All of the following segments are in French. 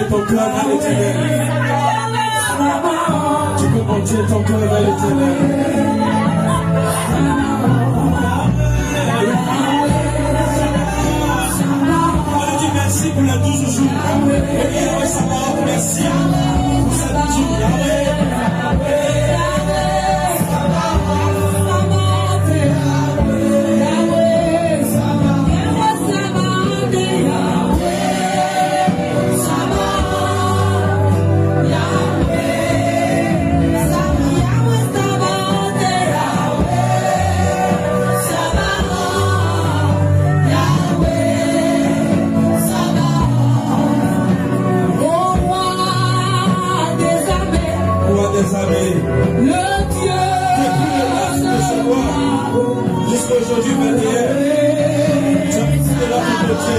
ton cœur vers l'Éternel. Tu peux monter ton cœur vers l'Éternel. On lui dit merci pour les 12 jours. Merci pour cette jour. Aujourd'hui, tu as mis de la beauté.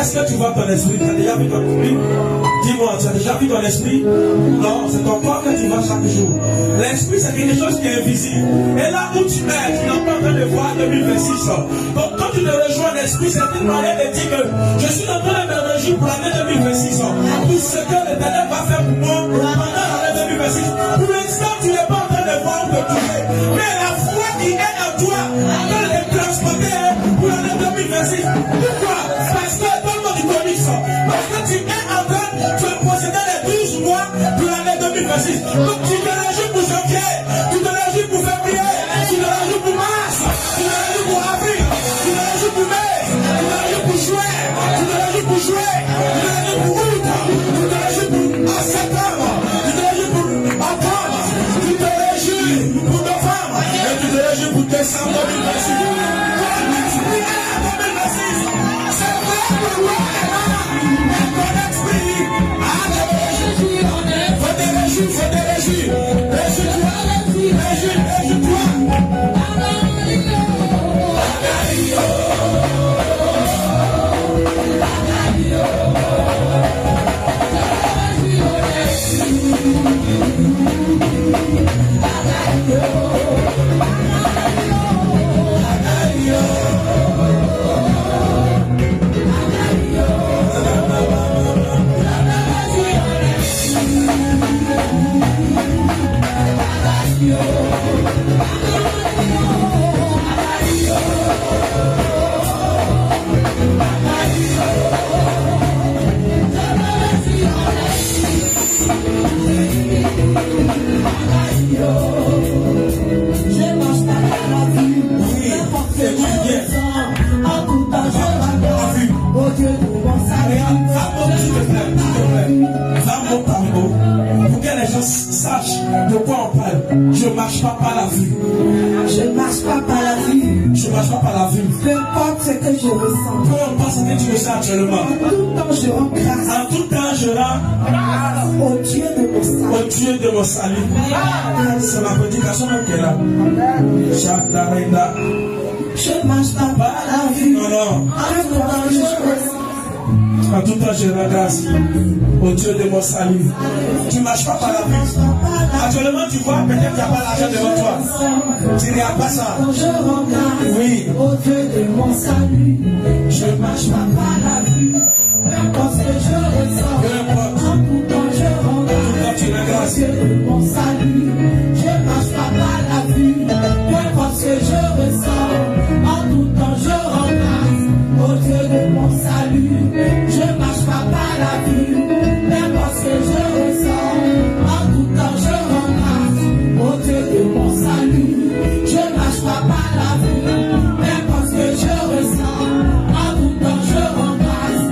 Est-ce que tu vois ton esprit? Tu as déjà vu ton esprit? Dis-moi, tu as déjà vu ton esprit? Non, c'est ton corps que tu vois chaque jour. L'esprit, c'est quelque chose qui est invisible. Et là où tu es, tu n'as pas besoin de voir 2026. Donc quand tu te rejoins l'esprit, c'est une manière de dire que je suis en train de me réjouir pour l'année 2026. Tout ce que l'Éternel va faire pour moi pendant l'année 2026. Pour l'instant, tu n'es pas en train de voir te toucher. Mais la foi qui est en toi peut les transporter pour l'année 2026. Pourquoi? Parce que, donne-moi du comics, parce que tu es en train de posséder les 12 mois pour l'année 2026. Donc tu te réjouis pour janvier, tu te réjouis pour février, tu te réjouis pour mars, tu te réjouis pour avril, tu te réjouis pour mai, tu te réjouis pour juin, tu te réjouis pour juillet, tu te réjouis pour août, tu te réjouis pour septembre, tu te réjouis pour octobre, tu te réjouis pour novembre, et tu te réjouis pour décembre 2026. Ton esprit est en 2026. C'est vrai pour toi et moi. Et ton esprit a de réjouir. Faut te réjouir, faut te réjouir. Réjouis-toi, réjouis-toi. De quoi on parle? Je ne marche pas par la vue. Je ne marche pas par la vue. Je ne marche pas par la vue. Peu importe ce que je ressens. Peu importe ce que tu ressens actuellement. En tout temps, je rends grâce. En tout temps, je rends grâce au Dieu de mon salut. Au Dieu de mon salut. C'est ma prédication même qui est là. Je ne marche pas par la vue. Non, non. En tout temps, je ressens. En tout temps, je rends grâce au Dieu de mon salut. Tu ne marches pas par la vue. Actuellement, tu vois, peut-être qu'il n'y a pas l'argent devant toi. Tu n'y as pas ça. Je rends grâce oui. au Dieu de mon salut. Je ne marche pas par la vue. Parce que je ressens. En tout temps, je rends grâce au Dieu de mon salut. Je ne marche pas par la vue. Parce que je ressens. En tout temps, je rends grâce au Dieu de mon salut. Je ne marche pas par la vue. Mais parce que je ressens. En tout temps, je rends grâce au Dieu de mon salut. Je ne marche pas par la vue. Mais parce que je ressens. En tout temps, je rends grâce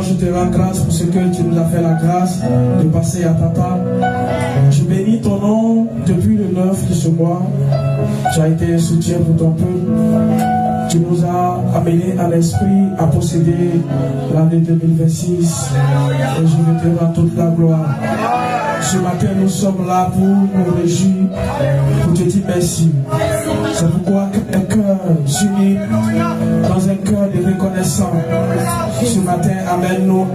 Seigneur, je te rends grâce pour ce que tu nous as fait la grâce de passer à ta table. Je bénis ton nom depuis le 9 de ce mois. Tu as été un soutien pour ton peuple. Tu nous as amenés à l'esprit à posséder l'année 2026. Et je veux te rendre toute la gloire. Ce matin, nous sommes là pour nous réjouir, pour te dire merci. C'est pourquoi un cœur s'unit dans un cœur de reconnaissance. Ce matin, amène-nous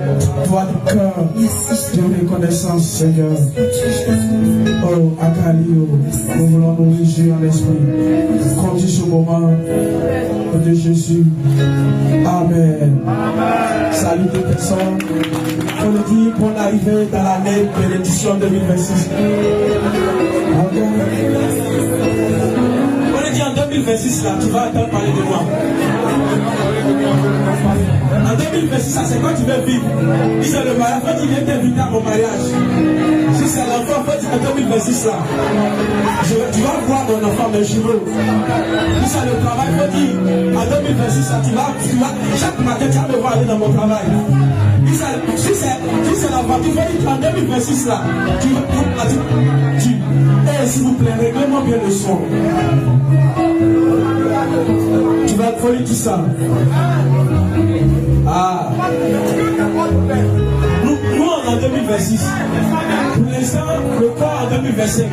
toi du cœur de reconnaissance, Seigneur. Oh, Agalio, nous voulons nous réjouir en l'esprit. Conduis ce moment de Jésus. Amen. Salut les personnes. On le dit pour l'arrivée dans l'année de l'édition 2026. On le dit en 2026 là, tu vas entendre parler de moi. En 2026, ça c'est quand tu veux vivre. Si c'est le mariage, faut qu'il vienne t'inviter à mon mariage. Si c'est l'enfant, faut dire en 2026 là. Tu vas voir mon enfant, mes cheveux. Si c'est le travail, faut dire en 2026 là, tu vas, chaque matin, tu vas me voir aller dans mon travail. Si c'est la voiture, il faut dire en 2026 là, s'il vous plaît, réglez-moi bien le son. Tu vas folie tout ça. Ah. Nous en 2026. Pour l'instant, le corps en 2025.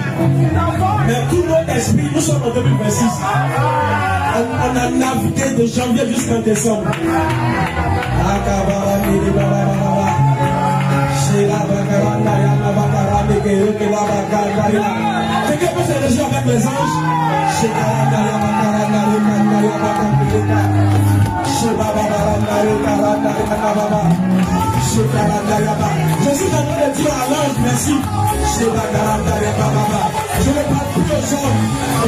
Mais tout notre esprit, nous sommes en 2026. On a navigué de janvier jusqu'en décembre. Quelqu'un peut se réjouir avec les anges. Je suis en train de dire à l'ange merci. Je ne parle plus aux hommes.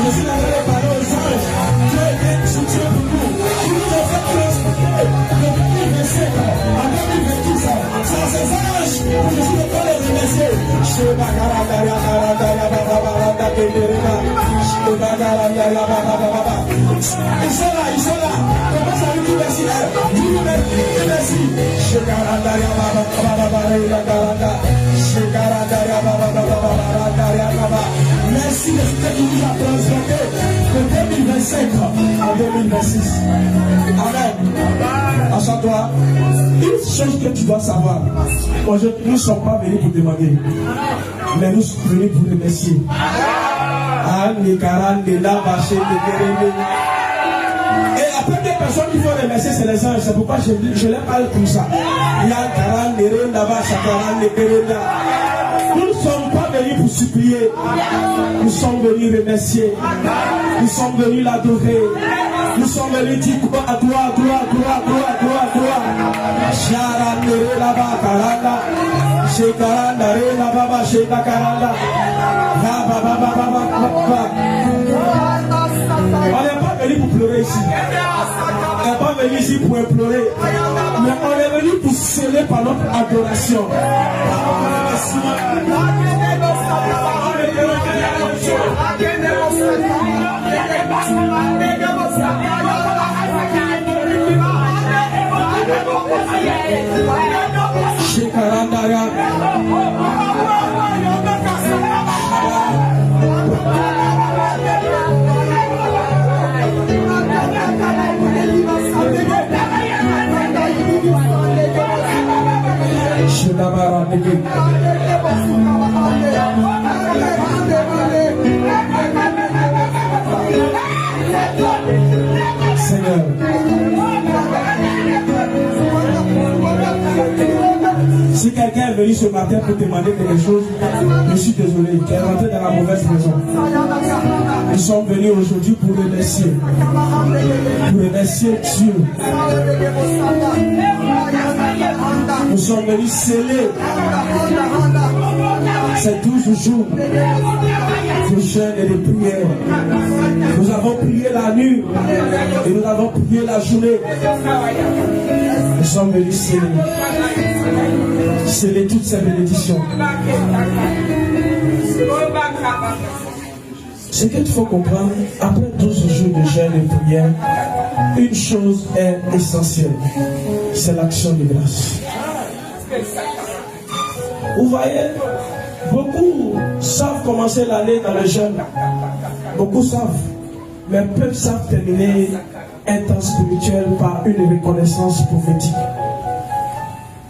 Je suis en train de parler aux anges. Dieu est soutien pour nous. Qui nous ont fait transporter de 2025 à 2026. Sans ces anges, je suis en train de remercier. Ils sont là. Comment ça lui dit merci? Merci. Merci de ce que tu nous as transporté de 2025 en 2026. Amen. Assois-toi. Une chose que tu dois savoir. Aujourd'hui, nous ne sommes pas venus pour demander, mais nous sommes venus pour remercier. Et la première personne qu'il faut remercier, c'est les anges. C'est pourquoi je les parle comme ça. Nous ne sommes pas venus pour supplier. Nous sommes venus remercier. Nous sommes venus l'adorer. Nous sommes venus dire gloire, gloire, gloire, gloire, gloire, gloire, gloire. On n'est pas venu pour pleurer ici. On n'est pas venu ici pour implorer. Mais on est venu pour sceller par notre adoration. Seigneur, si quelqu'un est venu ce matin pour demander quelque chose, je suis désolé, tu es rentré dans la mauvaise maison. Nous sommes venus aujourd'hui pour remercier Dieu. Nous sommes venus sceller ces 12 jours de jeûne et de prière. Nous avons prié la nuit et nous avons prié la journée. Nous sommes venus sceller toutes ces bénédictions. Ce qu'il faut comprendre, après 12 jours de jeûne et de prière, une chose est essentielle, c'est l'action de grâce. Vous voyez, beaucoup savent commencer l'année dans le jeûne. Beaucoup savent. Mais peu savent terminer un temps spirituel par une reconnaissance prophétique.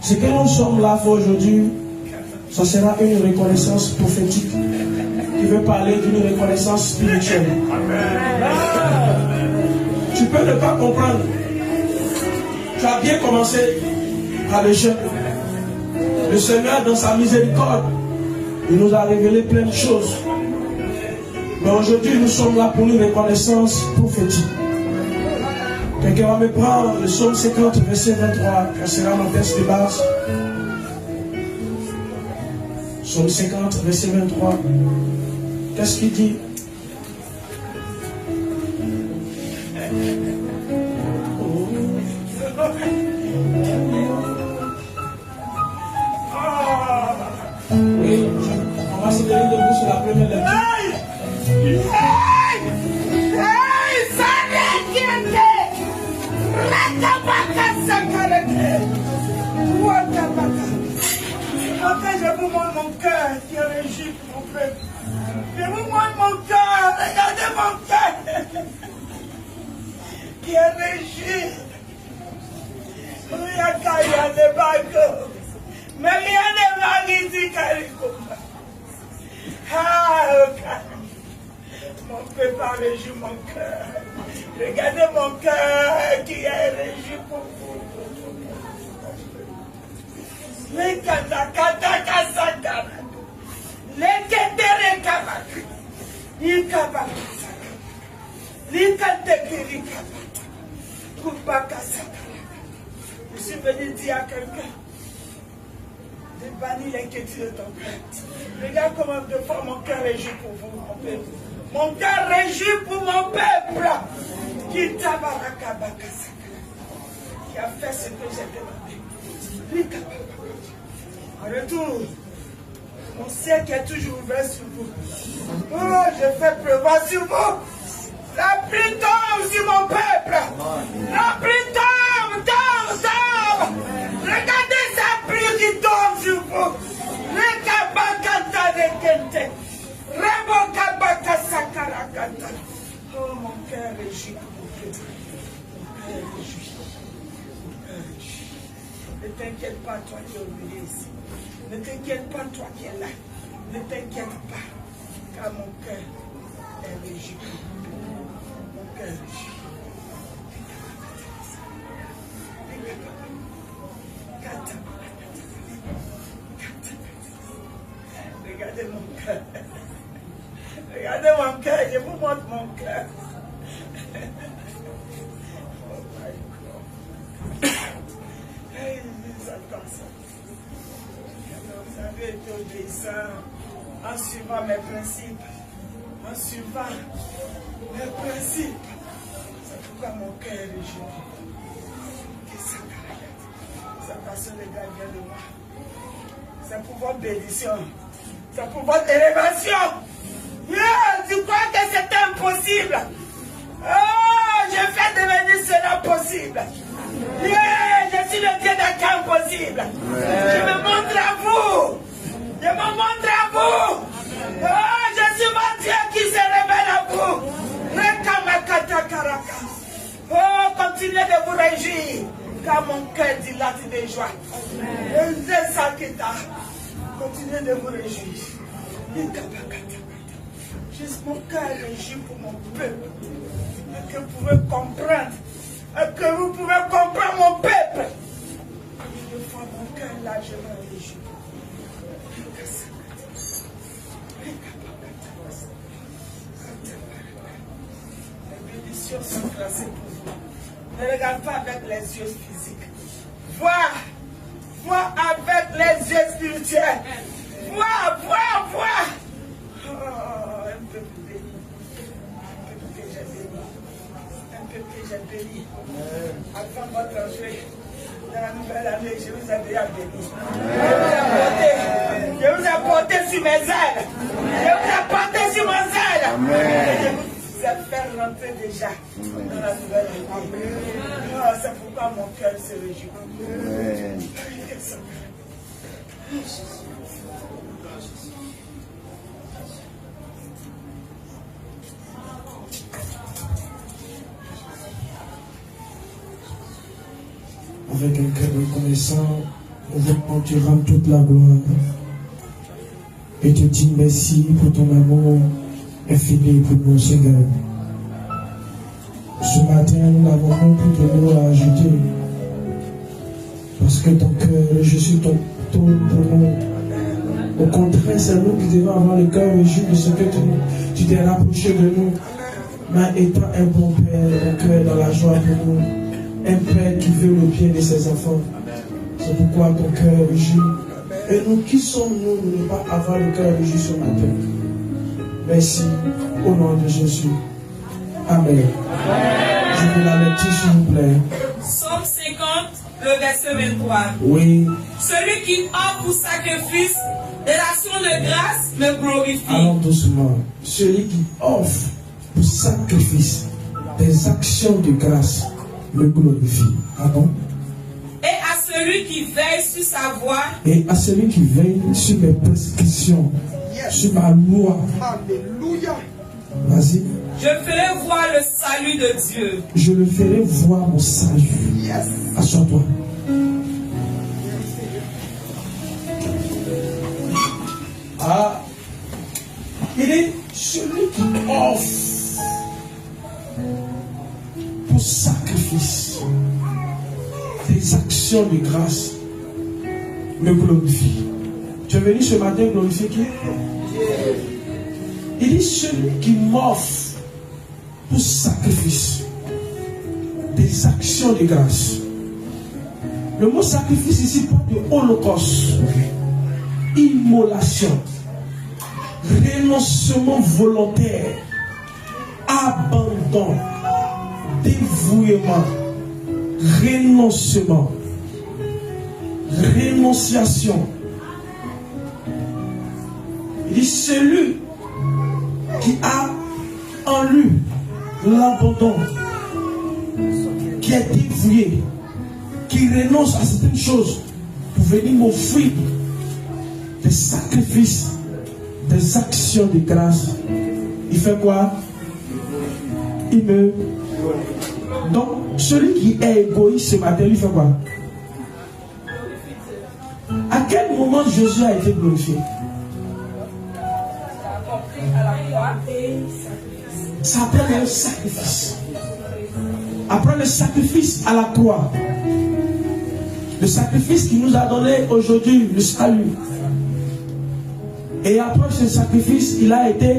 Ce que nous sommes là pour aujourd'hui, ça sera une reconnaissance prophétique qui veut parler d'une reconnaissance spirituelle. Tu peux ne pas comprendre. Tu as bien commencé à le jeûne. Le Seigneur, dans sa miséricorde, il nous a révélé plein de choses. Mais aujourd'hui, nous sommes là pour une reconnaissance prophétique. Quelqu'un va me prendre le psaume 50, verset 23, qui sera mon texte de base. Psaume 50, verset 23. Qu'est-ce qu'il dit? Oui, on va se tenir debout sur la première lecture. Je vous montre mon cœur qui est régi pour mon peuple. Je vous montre mon cœur, regardez mon cœur qui est régi. Rien de bateau, mais rien de magnifique. Ah, mon peuple a régi mon cœur. Regardez mon cœur qui est régi pour vous. Les katakasakara, les ketere kabak, les kabak, les katekiri kabak, kubakasakara. Je suis venu dire à quelqu'un de bannir l'inquiétude de ton cœur. Regarde comment de fois mon cœur régit pour vous, mon peuple. Mon cœur régit pour mon peuple qui tabarakabakasakara, qui a fait ce que j'ai demandé. Les kabak. En retour, mon ciel qui est toujours ouvert sur vous. Oh, je fais pleuvoir sur vous. La pluie tombe sur mon peuple. La pluie tombe, tombe, tombe. Regardez sa pluie qui tombe sur vous. Rekabakata rekente. Rebokabaka sakarakata. Oh, mon cœur régit pour mon peuple. Mon cœur régit. Ne t'inquiète pas, toi qui es oublié ici. Ne t'inquiète pas, toi qui es là. Ne t'inquiète pas, car mon cœur est régi. Mon cœur est régi. Regardez mon cœur. Regardez mon cœur. Je vous montre mon cœur. Oh my God. Hey, vous avez été obéissant en suivant mes principes, en suivant mes principes. C'est pourquoi mon cœur est régi. C'est parce que les gars viennent de moi. C'est pour votre bénédiction. C'est pour votre élévation. Yeah, tu crois que c'est impossible? Oh, je fais devenir cela possible. Yeah, je suis le Dieu des cas impossibles. Je me montre à vous. Je me montre à vous. Oh, je suis mon Dieu qui se révèle à vous. Oh, continuez de vous réjouir, car mon cœur dilate de joie. Continuez de vous réjouir. Juste mon cœur réjouit pour mon peuple. Et que vous pouvez comprendre. Et que vous pouvez comprendre mon peuple. Une fois mon cœur là, je me réjouis. Les bénédictions sont classées pour vous. Ne regarde pas avec les yeux physiques. Vois avec les yeux spirituels. Vois. Oh, un peuple béni. Un peuple que j'ai béni. Un peuple que j'ai béni. Avant votre entrée dans la nouvelle année, je vous ai déjà béni. Je vous ai porté sur mes ailes. Je vous ai porté sur mes ailes. Et je vous ai fait rentrer déjà dans la nouvelle année. Oh, c'est pourquoi mon cœur se réjouit. avec un cœur reconnaissant, vraiment tu rends toute la gloire. Et te dis merci pour ton amour infini pour nous, Seigneur. Ce matin, nous n'avons pas plus de mots à ajouter. Parce que ton cœur, je suis ton trône pour nous. Au contraire, c'est nous qui devons avoir le cœur réjoui de ce que tu t'es rapproché de nous. Mais étant un bon Père, un cœur dans la joie pour nous. Un Père qui veut le bien de ses enfants. C'est pourquoi ton cœur réjoui. Et nous, qui sommes-nous de ne pas avoir le cœur réjoui ce matin? Merci, au nom de Jésus. Amen. Je veux la lecture, s'il vous plaît. Psaume 50, le verset 23. Oui. Celui qui offre pour sacrifice et l'action de grâce me glorifie. Allons doucement. Celui qui offre pour sacrifice des actions de grâce me glorifie. Pardon? Et à celui qui veille sur sa voie. Et à celui qui veille sur mes prescriptions, sur ma loi. Alléluia. Vas-y. Je ferai voir le salut de Dieu. Je le ferai voir mon salut. Yes. Assois-toi. Ah, il est celui qui offre pour sacrifice des actions de grâce me glorifie. Tu es venu ce matin glorifier qui? Il est celui qui m'offre pour sacrifice des actions de grâce. Le mot sacrifice ici parle de holocauste, immolation, renoncement volontaire, abandon, dévouement, renoncement, rénonciation. Il dit celui qui a en lui l'abandon, qui est dévoué, qui renonce à certaines choses pour venir m'offrir des sacrifices, des actions de grâce. Il fait quoi? Il me... Donc, celui qui est égoïste ce matin, il fait quoi? À quel moment Jésus a été glorifié? Ça appelle un sacrifice. Après le sacrifice à la croix, le sacrifice qui nous a donné aujourd'hui le salut. Et après ce sacrifice, il a été...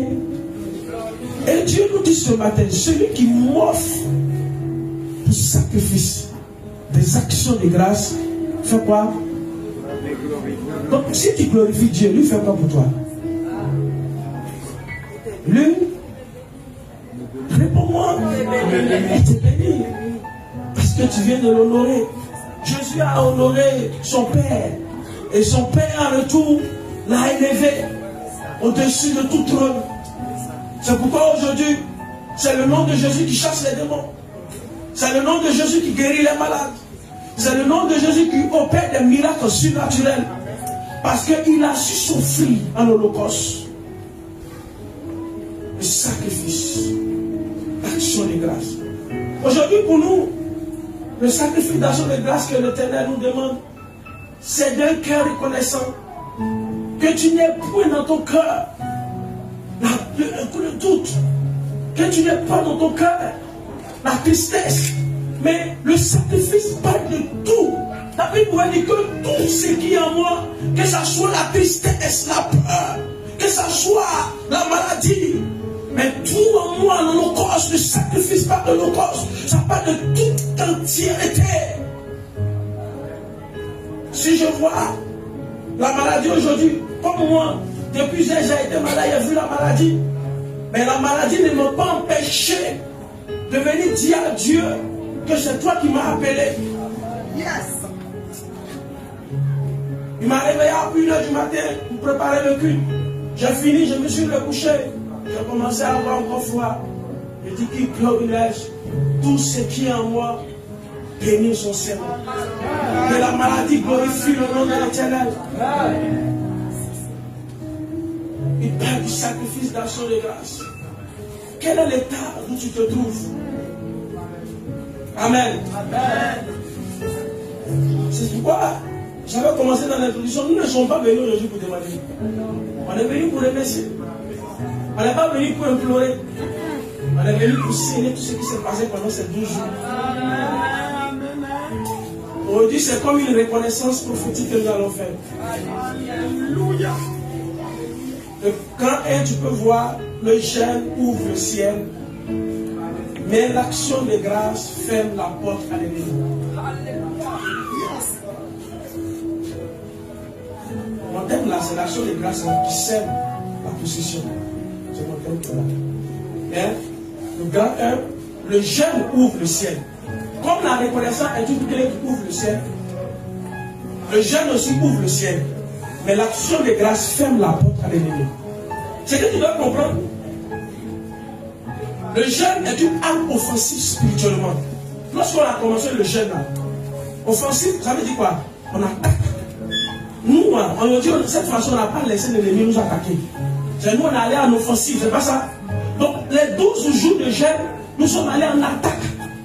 Et Dieu nous dit ce matin, celui qui m'offre pour sacrifice des actions de grâce, fait quoi? Donc si tu glorifies Dieu, lui fait quoi pour toi? Lui, réponds-moi, il te bénit parce que tu viens de l'honorer. Jésus a honoré son Père et son Père en retour l'a élevé au-dessus de tout trône. C'est pourquoi aujourd'hui, c'est le nom de Jésus qui chasse les démons. C'est le nom de Jésus qui guérit les malades. C'est le nom de Jésus qui opère des miracles surnaturels. Parce qu'il a su souffrir en holocauste. Le sacrifice, l'action de grâce. Aujourd'hui pour nous, le sacrifice d'action de grâce que l'Éternel nous demande, c'est d'un cœur reconnaissant. Que tu n'aies point dans ton cœur le doute. Que tu n'aies pas dans ton cœur la tristesse. Mais le sacrifice parle de tout. La Bible nous dit que tout ce qui est en moi, que ce soit la tristesse, la peur, que ce soit la maladie, mais tout en moi, l'holocauste, le sacrifice par l'holocauste, ça parle de toute entièreté. Si je vois la maladie aujourd'hui, comme moi, depuis que j'ai été malade, j'ai vu la maladie, mais la maladie ne m'a pas empêché de venir dire à Dieu que c'est toi qui m'as appelé. Yes. Il m'a réveillé à 1h du matin pour préparer le culte. J'ai fini, je me suis recouché. J'ai commencé à avoir encore froid. Je dis qu'il glorifie tout ce qui est en moi, bénit son Seigneur. Que la maladie glorifie le nom de l'Éternel. Il parle du sacrifice d'action de grâce. Quel est l'état où tu te trouves? Amen. Amen. C'est pourquoi j'avais commencé dans l'introduction. Nous ne sommes pas venus aujourd'hui pour demander. On est venus pour remercier. On n'est pas venu pour implorer. On est venu pour signer tout ce qui s'est passé pendant ces 12 jours. Aujourd'hui, c'est comme une reconnaissance prophétique que nous allons faire. Alléluia. Quand tu peux voir, le jeûne ouvre le ciel, mais l'action de grâce ferme la porte à l'ennemi. Mon thème là, c'est l'action de grâce qui sème la possession. C'est mon thème là. Mais le grand 1, le jeûne ouvre le ciel. Comme la reconnaissance est une clé qui ouvre le ciel, le jeûne aussi ouvre le ciel. Mais l'action de grâce ferme la porte à l'ennemi. C'est que tu dois comprendre. Le jeûne est une arme offensive spirituellement. Lorsqu'on a commencé le jeûne là, offensif, ça veut dire quoi? On attaque. Nous, on dit de cette façon, on n'a pas laissé l'ennemi nous attaquer. C'est nous, on est allé en offensive, c'est pas ça? Donc, les 12 jours de jeûne, nous sommes allés en attaque.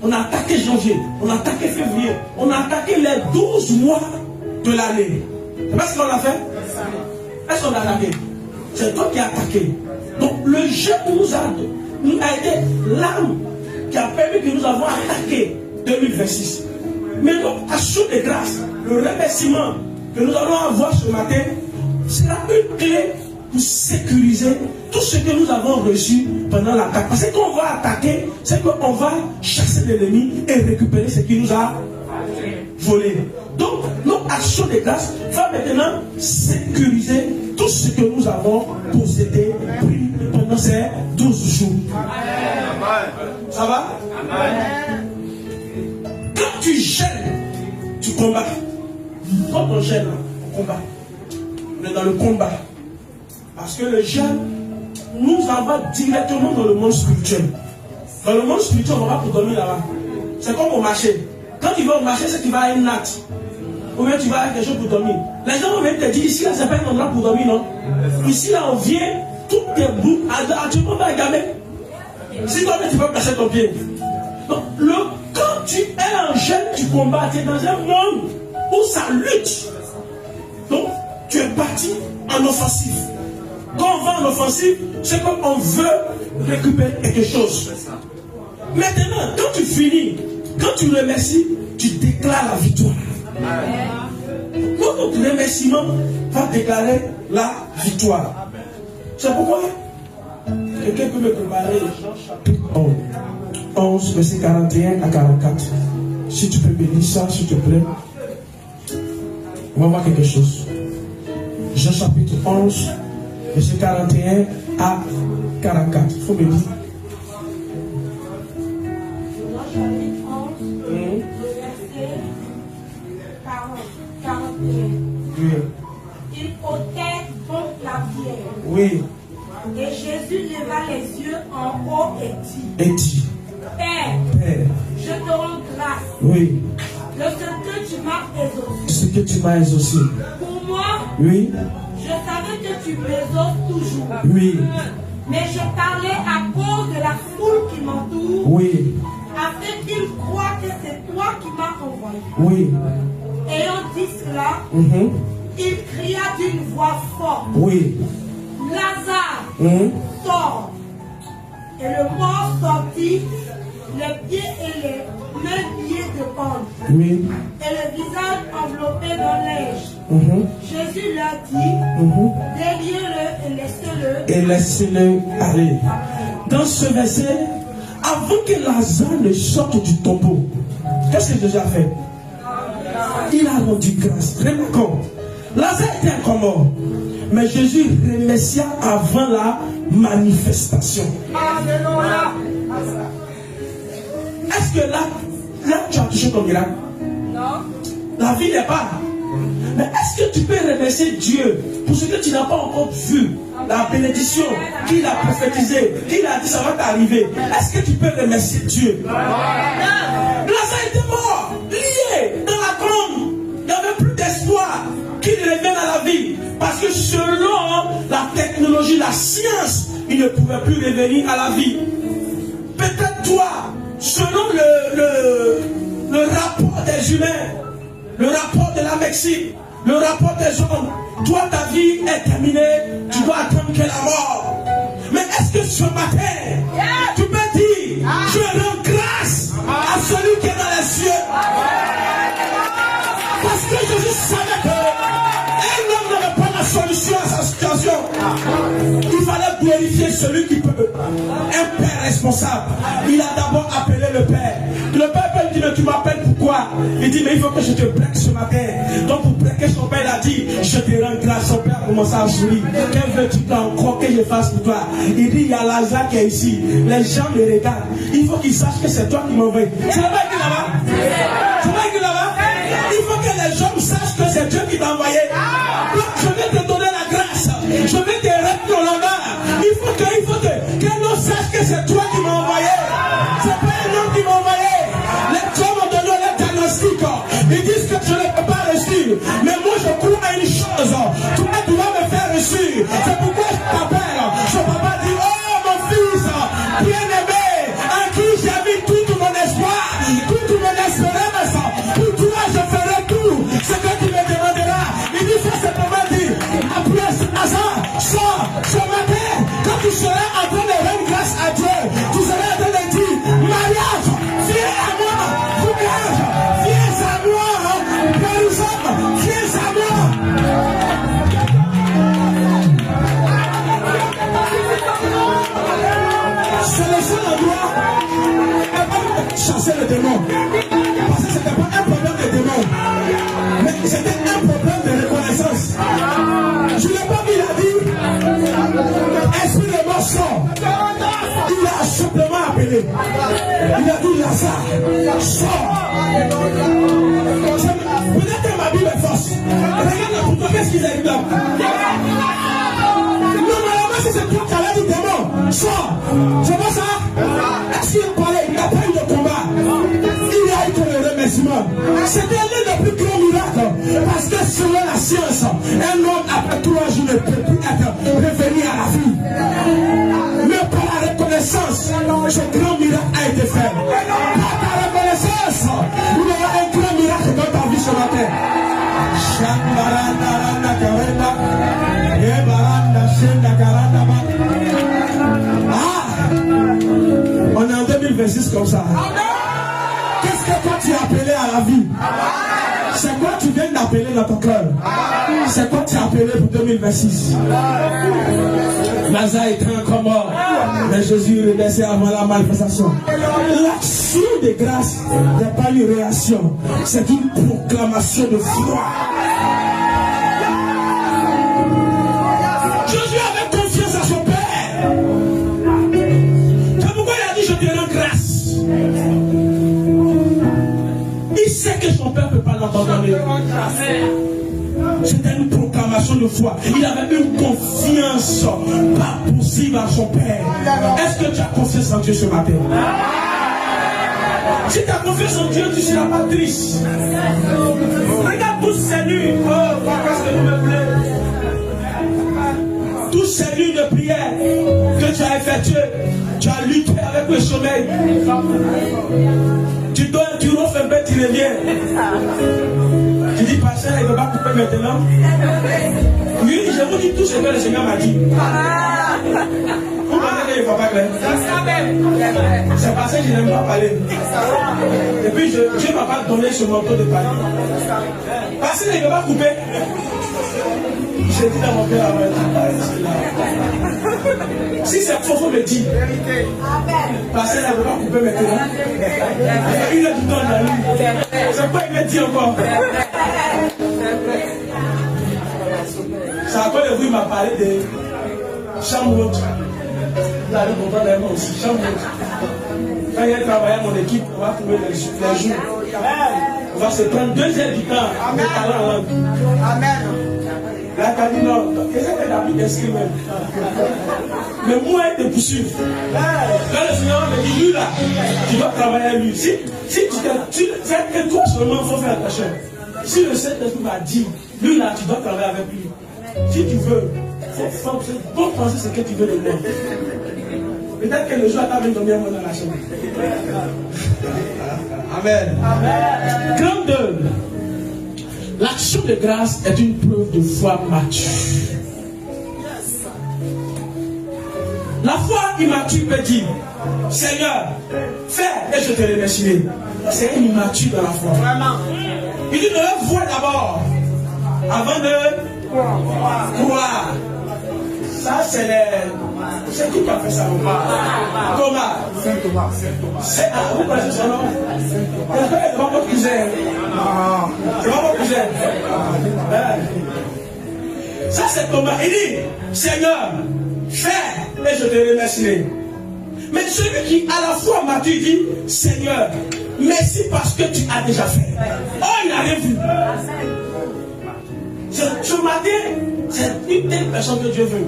On a attaqué janvier, on a attaqué février, on a attaqué les 12 mois de l'année. C'est pas ce qu'on a fait? Est-ce qu'on a attaqué? C'est toi qui as attaqué. Donc, le jeûne nous a été l'arme qui a permis que nous avons attaqué 2026. Mais donc, action de grâce, le remerciement que nous allons avoir ce matin, sera une clé pour sécuriser tout ce que nous avons reçu pendant l'attaque. Parce que quand on va attaquer, c'est qu'on va chasser l'ennemi et récupérer ce qui nous a volé. Donc, notre action de grâce va maintenant sécuriser tout ce que nous avons possédé, pris pendant ces 12 jours. Ça va? Quand tu gênes, tu combats. Quand on gêne, on combat. On est dans le combat. Parce que le jeûne nous envoie directement dans le monde spirituel. Dans le monde spirituel, on va pour dormir là-bas. C'est comme au marché. Quand tu vas au marché, c'est que tu vas à une natte. Ou bien tu vas à quelque chose pour dormir. Les gens vont même te dire, ici là, c'est pas un endroit pour dormir, non? Ici là, on vient, tout est bout, tu peux pas regarder. Si toi tu peux placer ton pied. Donc, quand tu es en jeûne, tu combats, tu es dans un monde où ça lutte. Donc, tu es parti en offensive. Quand on va en offensive, c'est comme on veut récupérer quelque chose. Maintenant, quand tu finis, quand tu remercies, tu déclares la victoire. Notre remerciement va déclarer la victoire. C'est pourquoi quelqu'un peut me préparer Jean chapitre 11, verset 41 à 44. Si tu peux me lire ça, s'il te plaît. On va voir quelque chose. Jean chapitre 11, verset 41 à 44. Il faut me dire. Jean chapitre 11, verset 41. Oui. Il ôtait donc la pierre. Oui. Et Jésus leva les yeux en haut et dit, Père, Père, je te rends grâce oui, de ce que tu m'as exaucé. ce que tu m'as exaucé. Pour moi, Oui, je savais que tu m'exauces toujours. oui, Mais je parlais à cause de la foule qui m'entoure, oui, afin qu'ils croient que c'est toi qui m'as envoyé. oui. Ayant dit cela, il cria d'une voix forte, Oui. Lazare, sors. Et le mort sortit, les pieds et les mains liés de bandes, Oui. et le visage enveloppé dans neige. Jésus leur dit, déliez-le et laissez-le. Et laissez-le aller. Dans ce verset, avant que Lazare ne sorte du tombeau, qu'est-ce que Jésus a fait? Il a rendu grâce. Remarquons, Lazare était encore mort. Mais Jésus remercia avant la manifestation. Alléluia. Est-ce que là tu as touché ton miracle? Non. La vie n'est pas. Mais est-ce que tu peux remercier Dieu pour ce que tu n'as pas encore vu? La bénédiction qu'il a prophétisée, qu'il a dit ça va t'arriver. Est-ce que tu peux remercier Dieu? Lazare était mort, lié dans la tombe. Il n'y avait plus d'espoir qu'il revienne à la vie. Parce que selon la technologie, la science, il ne pouvait plus revenir à la vie. Peut-être toi, selon le rapport des humains, le rapport de la médecine, le rapport des hommes. Toi, ta vie est terminée, tu dois attendre que la mort. Mais est-ce que ce matin, tu peux dire, je rends grâce à celui qui est dans les cieux? Parce que Jésus savait que un homme n'avait pas la solution à sa situation. Il fallait glorifier celui qui peut. Un père responsable. Il a d'abord appelé le père. Le père lui dit, mais tu m'appelles pourquoi? Il dit, mais il faut que je te plaque ce matin. Donc pour plaquer son père, il a dit, je te rends grâce. Son père a commencé à sourire. Quel veux-tu encore que je fasse pour toi? Il dit, il y a Lazare qui est ici. Les gens me regardent. Il faut qu'ils sachent que c'est toi qui m'envoies. C'est là-bas qu'il là-bas? C'est là-bas qu'il là-bas? Il faut que les gens sachent que c'est Dieu qui t'a envoyé. Donc je vais te donner la grâce. Je vais te répondre là-bas. Il faut que l'on sache que c'est toi qui m'as envoyé. C'est pas un homme qui m'a envoyé. Les gens m'ont donné le diagnostic. Ils disent que je ne peux pas réussir. Mais moi je crois à une chose. Toi tu vas me faire réussir. C'est pourquoi je t'appelle. Son papa dit, oh mon fils, bien-aimé, en qui j'ai mis tout mon espoir, toute mon espérance. Pour toi je ferai tout ce que tu me demanderas. Il dit, faut simplement dire, après ça, ce matin, quand tu seras en train de rendre grâce à Dieu, tu seras en train de dire, mariage, viens à moi, mariage, viens à moi, Périsome, viens à moi. C'est le seul endroit chasser le démon. Parce que ce n'était pas un problème de démon, mais c'était un problème de reconnaissance. Je ne l'ai pas vu, il a dit, esprit de mort sort. Il a simplement appelé. Il a dit, Lazare, sort. Peut-être que ma Bible est fausse. Regarde pour toi, qu'est-ce qu'il a eu là? Normalement, si c'est toi qui avais dit démon, sort. C'est pas ça? Est-ce qu'il parlait? Il n'a pas eu de combat. Il a eu que le remerciement. C'était l'un des plus grands miracles. Parce que selon la science, un homme après 3 jours ne peut plus être revenu à la vie. Mais par la reconnaissance, ce grand miracle a été fait. Par ta reconnaissance, il y aura un grand miracle dans ta vie ce matin. On est en 2026 comme ça. Qu'est-ce que toi tu as appelé à la vie? C'est quoi tu viens d'appeler dans ton cœur? C'est quoi tu as appelé pour 2026? Lazare était encore mort, mais Jésus renaissait avant la manifestation. L'action de grâce n'est pas une réaction, c'est une proclamation de foi. Jésus avait confiance à son Père. C'est pourquoi il a dit, je te rends grâce. Il sait que son Père ne peut pas l'abandonner. C'était une proclamation de foi. Il avait une confiance pas possible à son Père. Est-ce que tu as confiance en Dieu ce matin? Si tu as confiance en Dieu, tu ne seras pas triste. Regarde toutes ces nuits. Oh, parce que vous me voulez. Toutes ces nuits de prière que tu as effectuées, tu as lutté avec le sommeil. Tu donnes, tu refais un peu, tu reviens. Tu dis, pasteur, il ne va pas couper maintenant. Oui, je vous dis tout ce que le Seigneur m'a dit. Vous pensez qu'il ne faut pas clair? C'est parce que je n'aime pas parler. Et puis, Dieu ne m'a pas donné ce manteau de parler. Parce qu'il ne va pas couper. J'ai dit dans mon cœur, si c'est faux, il faut me dire. Parce qu'elle ne veut pas couper maintenant. Il est du temps dans la nuit. C'est quoi il me dit encore? C'est à cause de vous, il m'a parlé de chambre haute. Vous allez comprendre les mots aussi, chambre haute. Quand il a travaillé à mon équipe, on va trouver les jours. On va se prendre 2 heures du temps de parler en langue. Amen. Là, tu as dit non, qu'est-ce que tu as mis d'inscrire même? Mais moi, il te poursuivre. Quand le Seigneur me dit, lui là, tu dois travailler à lui. Si c'est que toi seulement, il faut faire attention. Si le Saint-Esprit m'a dit, lui là, tu dois travailler avec lui. Si tu veux, il faut penser ce que tu veux de moi. Peut-être que le jour, tu as même dormi à moi dans la chambre. Amen. Amen. Grand 2. L'action de grâce est une preuve de foi mature. La foi immature peut dire, Seigneur, fais et je te remercierai. C'est une immature dans la foi. Il dit de la foi d'abord, avant de croire. Ça, c'est qui qui a fait ça? Thomas. C'est vous connaissez son nom? C'est pas votre cousin. C'est pas votre cousin. Ça, c'est Thomas. Il dit, Seigneur, fais et je te remercierai. Mais celui qui a la foi mature dit, Seigneur, merci parce que tu as déjà fait. Oh, il n'a rien vu. Ce matin, c'est une telle personne que Dieu veut.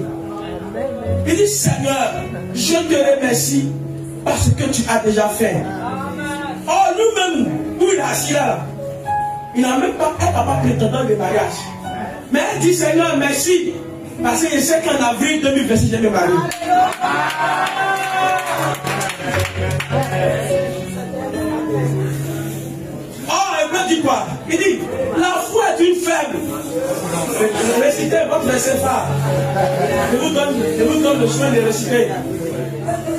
Il dit, Seigneur, je te remercie parce que tu as déjà fait. Oh, nous-mêmes, où il est assis là, il n'a même pas un papa prétendant de mariage. Mais il dit, Seigneur, merci. Parce que je sais qu'en avril 2026, je vais me marier. Oh, il me dit quoi? Il dit, la foi est une faible. Récitez votre verset phare. Je vous donne le soin de réciter.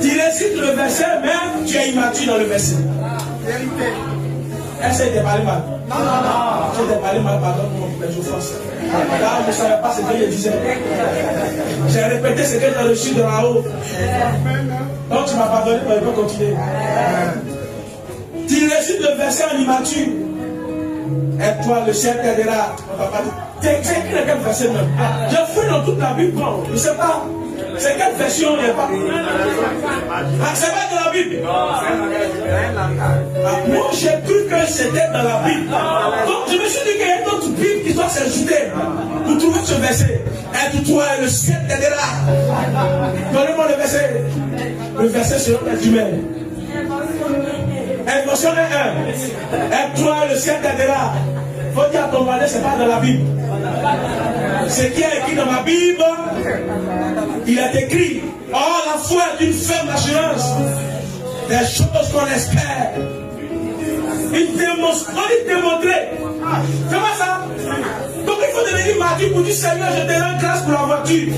Tu récites le verset, mais tu es immature dans le verset. Est-ce que tu parlé mal? Non. Je t'ai parlé mal, pardon pour mes offenses. Là, je ne savais pas ce que je disais. J'ai répété ce que j'ai reçu de là-haut. Donc tu m'as pardonné, mais je peux continuer. Tu récites le verset en immature. Et toi, le ciel t'aidera. Tu écris quel verset même? Je fouille dans toute la Bible. Bon, je ne sais pas. C'est quelle version il n'y a pas? C'est pas dans la Bible. Moi, j'ai cru que c'était dans la Bible. Donc, je me suis dit qu'il y a une autre Bible qui doit s'ajouter pour trouver ce verset. Aide-toi et le ciel t'aidera. Donnez-moi le verset. Le verset selon les humains. Invention 1. Aide-toi et le ciel t'aidera. Faut dire à ton mari, c'est pas dans la Bible. Ce qui est écrit dans ma Bible, il est écrit. Oh, la foi est une ferme assurance des choses qu'on espère. Il démontrer. C'est pas ça. Donc il faut devenir martyr pour dire Seigneur, je te rends grâce pour la voiture.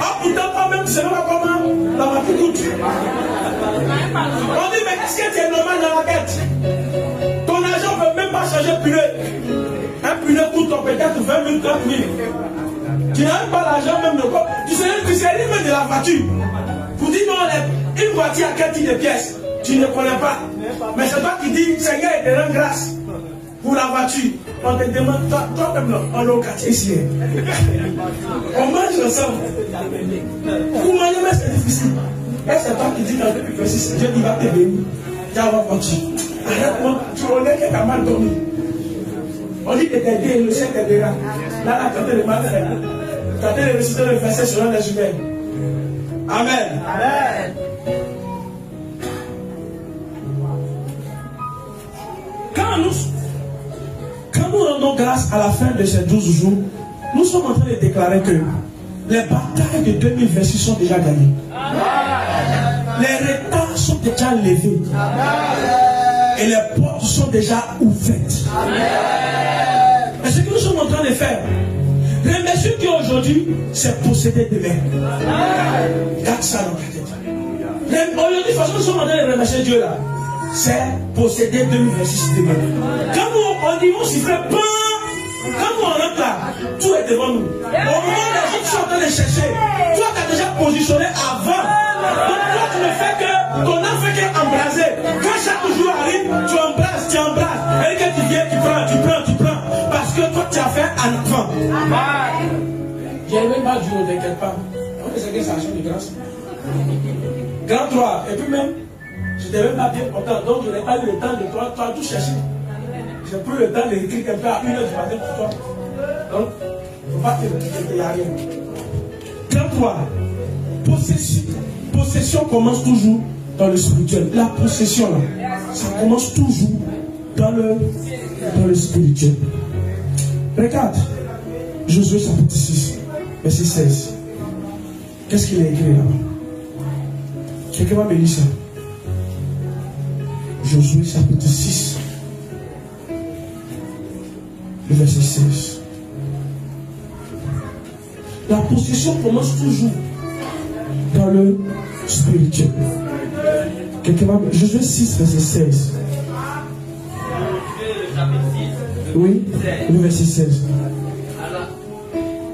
Ah, pourtant, toi-même, tu ne sais pas comment la voiture coûte. On dit, mais est-ce que tu es normal dans la tête? Ton argent ne peut même pas changer de pneu. Un pneu coûte peut-être 20 000, 30 000. Tu n'as même pas l'argent même de quoi. Tu sais même de la voiture. Pour dire non, une voiture à quel type de pièces? Tu ne connais pas. Mais c'est toi qui dis, Seigneur, il te rend grâce pour la voiture. On te demande, toi-même, on est au quartier ici. On mange ensemble. Pour manger, mais c'est difficile. Et c'est toi qui dis dans le verset 6, Dieu va te bénir. Tu vas voiture. Arrête-moi, tu connais que tu as mal dormi. On dit que t'aider, le ciel t'aidera. Là, quand tu es le mal fait, quand tu es récité le verset selon les humains. Amen. Amen. Quand nous rendons grâce à la fin de ces 12 jours, nous sommes en train de déclarer que les batailles de 2026 sont déjà gagnées. Les retards sont déjà levés. Et les portes sont déjà ouvertes. Et ce que nous sommes en train de faire, remercier Dieu aujourd'hui, c'est posséder demain. Garde ça dans ta tête. Aujourd'hui, de toute façon, nous sommes en train de remercier Dieu là. C'est posséder 2026 demain. Quand on dit, on s'y fait pas. Quand on rentre là, tout est devant nous. Au moment où les autres sont en train de chercher, toi tu as déjà positionné avant. Donc toi tu ne fais que, ton âme fait qu'embraser. Quand chaque jour arrive, tu embrasses. Et quand tu viens, tu prends. Parce que toi tu as fait en avant. J'ai même pas du haut de quelque part. On peut savoir que ça a changé de grâce. Grand 3. Et puis même, je n'étais même pas bien content. Donc je n'ai pas eu le temps de toi tout chercher. J'ai pris le temps d'écrire quelque part à 1h du matin pour toi. Donc, il ne faut pas te dire qu'il n'y a rien. Grand 3. Possession commence toujours dans le spirituel. La possession, là, ça commence toujours dans le spirituel. Regarde, Josué chapitre 6, verset 16. Qu'est-ce qu'il a écrit là-bas? Quelqu'un va me lire ça. Josué chapitre 6. Le verset 16. La possession commence toujours dans le spirituel. Josué 6, verset 16. Oui, le verset 16.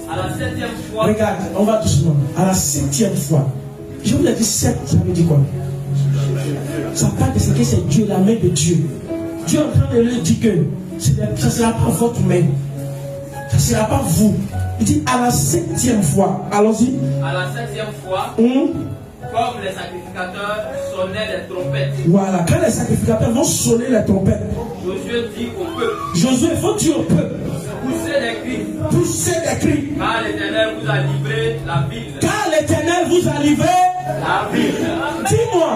À la 7e fois. Regarde, on va doucement. À la 7e fois. Je vous ai dit 7, ça veut dire quoi? Ça parle de ce que c'est Dieu, la main de Dieu. Dieu est en train de lui dire que ça ne sera pas votre main. Ça ne sera pas vous. Il dit à la 7e fois. Allons-y. À la 7e fois, comme les sacrificateurs sonnaient les trompettes. Voilà, quand les sacrificateurs vont sonner les trompettes, Josué dit au peuple. Josué, il faut dire au peuple. Poussez des cris. Poussez des cris. Car l'Éternel vous a livré la ville. Car l'Éternel vous a livré la ville. Dis-moi,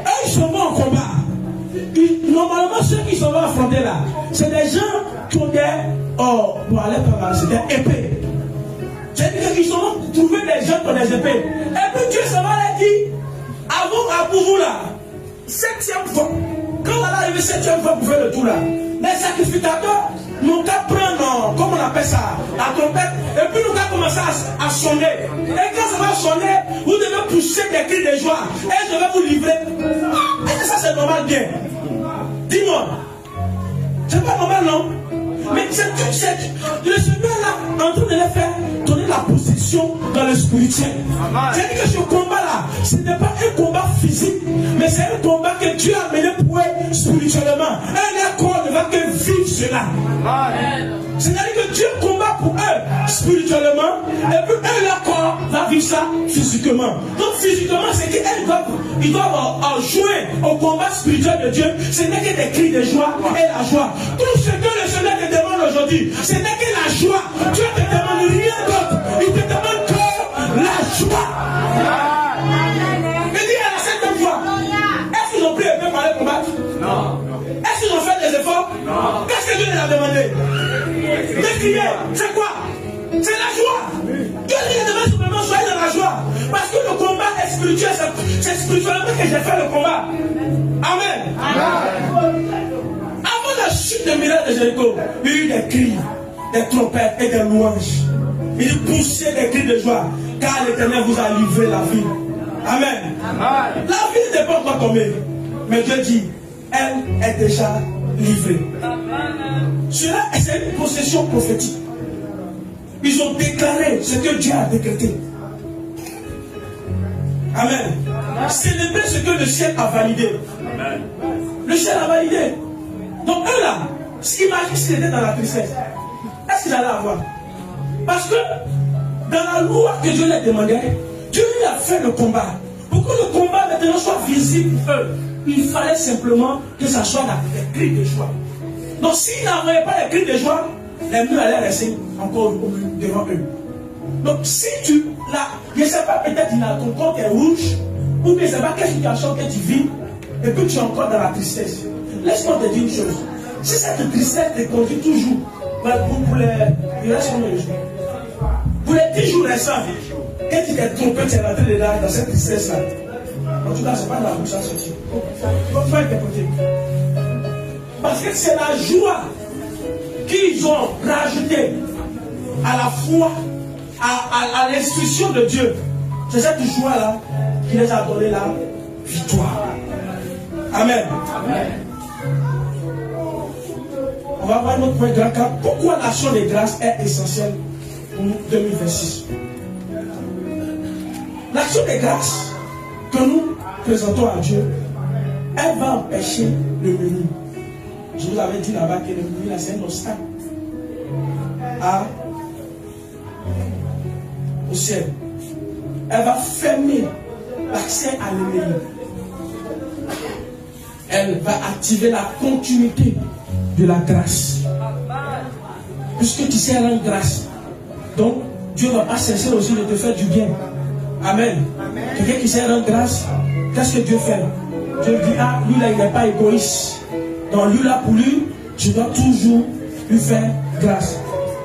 eux ils sont bons en combat. Normalement, ceux qui sont bons affronter là, c'est des gens qui ont des. Oh, pour aller par là, c'est des épées. C'est-à-dire qu'ils ont trouvé des gens qui ont des épées. Et puis Dieu ça va leur dire, à vous là, 7e fois. Quand on va arriver 7e fois pour faire le tour là, les sacrificateurs n'ont qu'à prendre, comment on appelle ça, la trompette, et puis nous qu'à commencer à sonner. Et quand ça va sonner, vous devez pousser des cris de joie. Et je vais vous livrer. Est-ce que ça c'est normal bien? Dis-moi. C'est pas normal non? Mais c'est le Seigneur là en train de les faire donner la possession dans le spirituel. C'est-à-dire que ce combat-là, ce n'est pas un combat physique, mais c'est un combat que Dieu a mené pour eux spirituellement. Un corps ne va que vivre cela. C'est-à-dire que Dieu combat pour eux spirituellement, et puis eux, leur corps va vivre ça physiquement. Donc physiquement, c'est qu'ils doivent jouer au combat spirituel de Dieu. Ce n'est que des cris de joie et la joie. Tout ce que le Seigneur te demande aujourd'hui, ce n'est que la joie. Dieu ne te demande rien d'autre. Il te demande que la joie. Il dit à la 7e fois, est-ce qu'ils ont pris épée pour aller combattre? Non. Est-ce qu'ils ont fait des efforts? Non. Qu'est-ce que Dieu les a demandé? De crier. C'est quoi? C'est la joie. Dieu les demande simplement soyez dans la joie. Parce que le combat est spirituel. C'est spirituellement que j'ai fait le combat. Amen. Avant la chute des miracles de Jéricho, il y a eu des cris, des trompettes et des louanges. Il dit poussez des cris de joie, car l'Éternel vous a livré la ville. Amen. La ville n'est pas encore tombée, mais Dieu dit, elle est déjà livrée. Cela, c'est une possession prophétique. Ils ont déclaré ce que Dieu a décrété. Amen. Célébrer ce que le ciel a validé. Amen. Le ciel a validé. Donc eux là, imagine s'ils étaient dans la tristesse. Est-ce qu'ils allaient avoir? Parce que dans la loi que Dieu leur demandait, Dieu lui a fait le combat. Pour que le combat maintenant soit visible pour eux, il fallait simplement que ça soit des cris de joie. Donc s'ils n'envoyaient pas les cris de joie, les murs allaient rester encore devant eux. Donc si tu là, je ne sais pas, peut-être ton compte est rouge, ou bien je ne sais pas quelle situation que tu vis, et puis tu es encore dans la tristesse. Laisse-moi te dire une chose. Si cette tristesse te conduit toujours, pour les 10 jours récents, quand tu t'es trompé, tu es rentré dedans, dans cette tristesse-là. En tout cas, ce n'est pas de la bouche à sortir. Donc, faut interpréter. Parce que c'est la joie qu'ils ont rajoutée à la foi, à l'instruction de Dieu. C'est cette joie-là qui les a donné la victoire. Amen. Amen. On va voir notre point grand cas. Pourquoi l'action de grâce est essentielle pour 2026? L'action de grâce que nous présentons à Dieu, elle va empêcher le menu. Je vous avais dit là-bas que le menu, là, c'est un obstacle au ciel. Elle va fermer l'accès à l'ennemi. Elle va activer la continuité de la grâce. Puisque tu sais rendre grâce. Donc, Dieu ne va pas cesser aussi de te faire du bien. Amen. Quelqu'un qui sait rendre grâce, qu'est-ce que Dieu fait? Dieu dit, ah, lui là, il n'est pas égoïste. Donc, lui là, pour lui, je dois toujours lui faire grâce.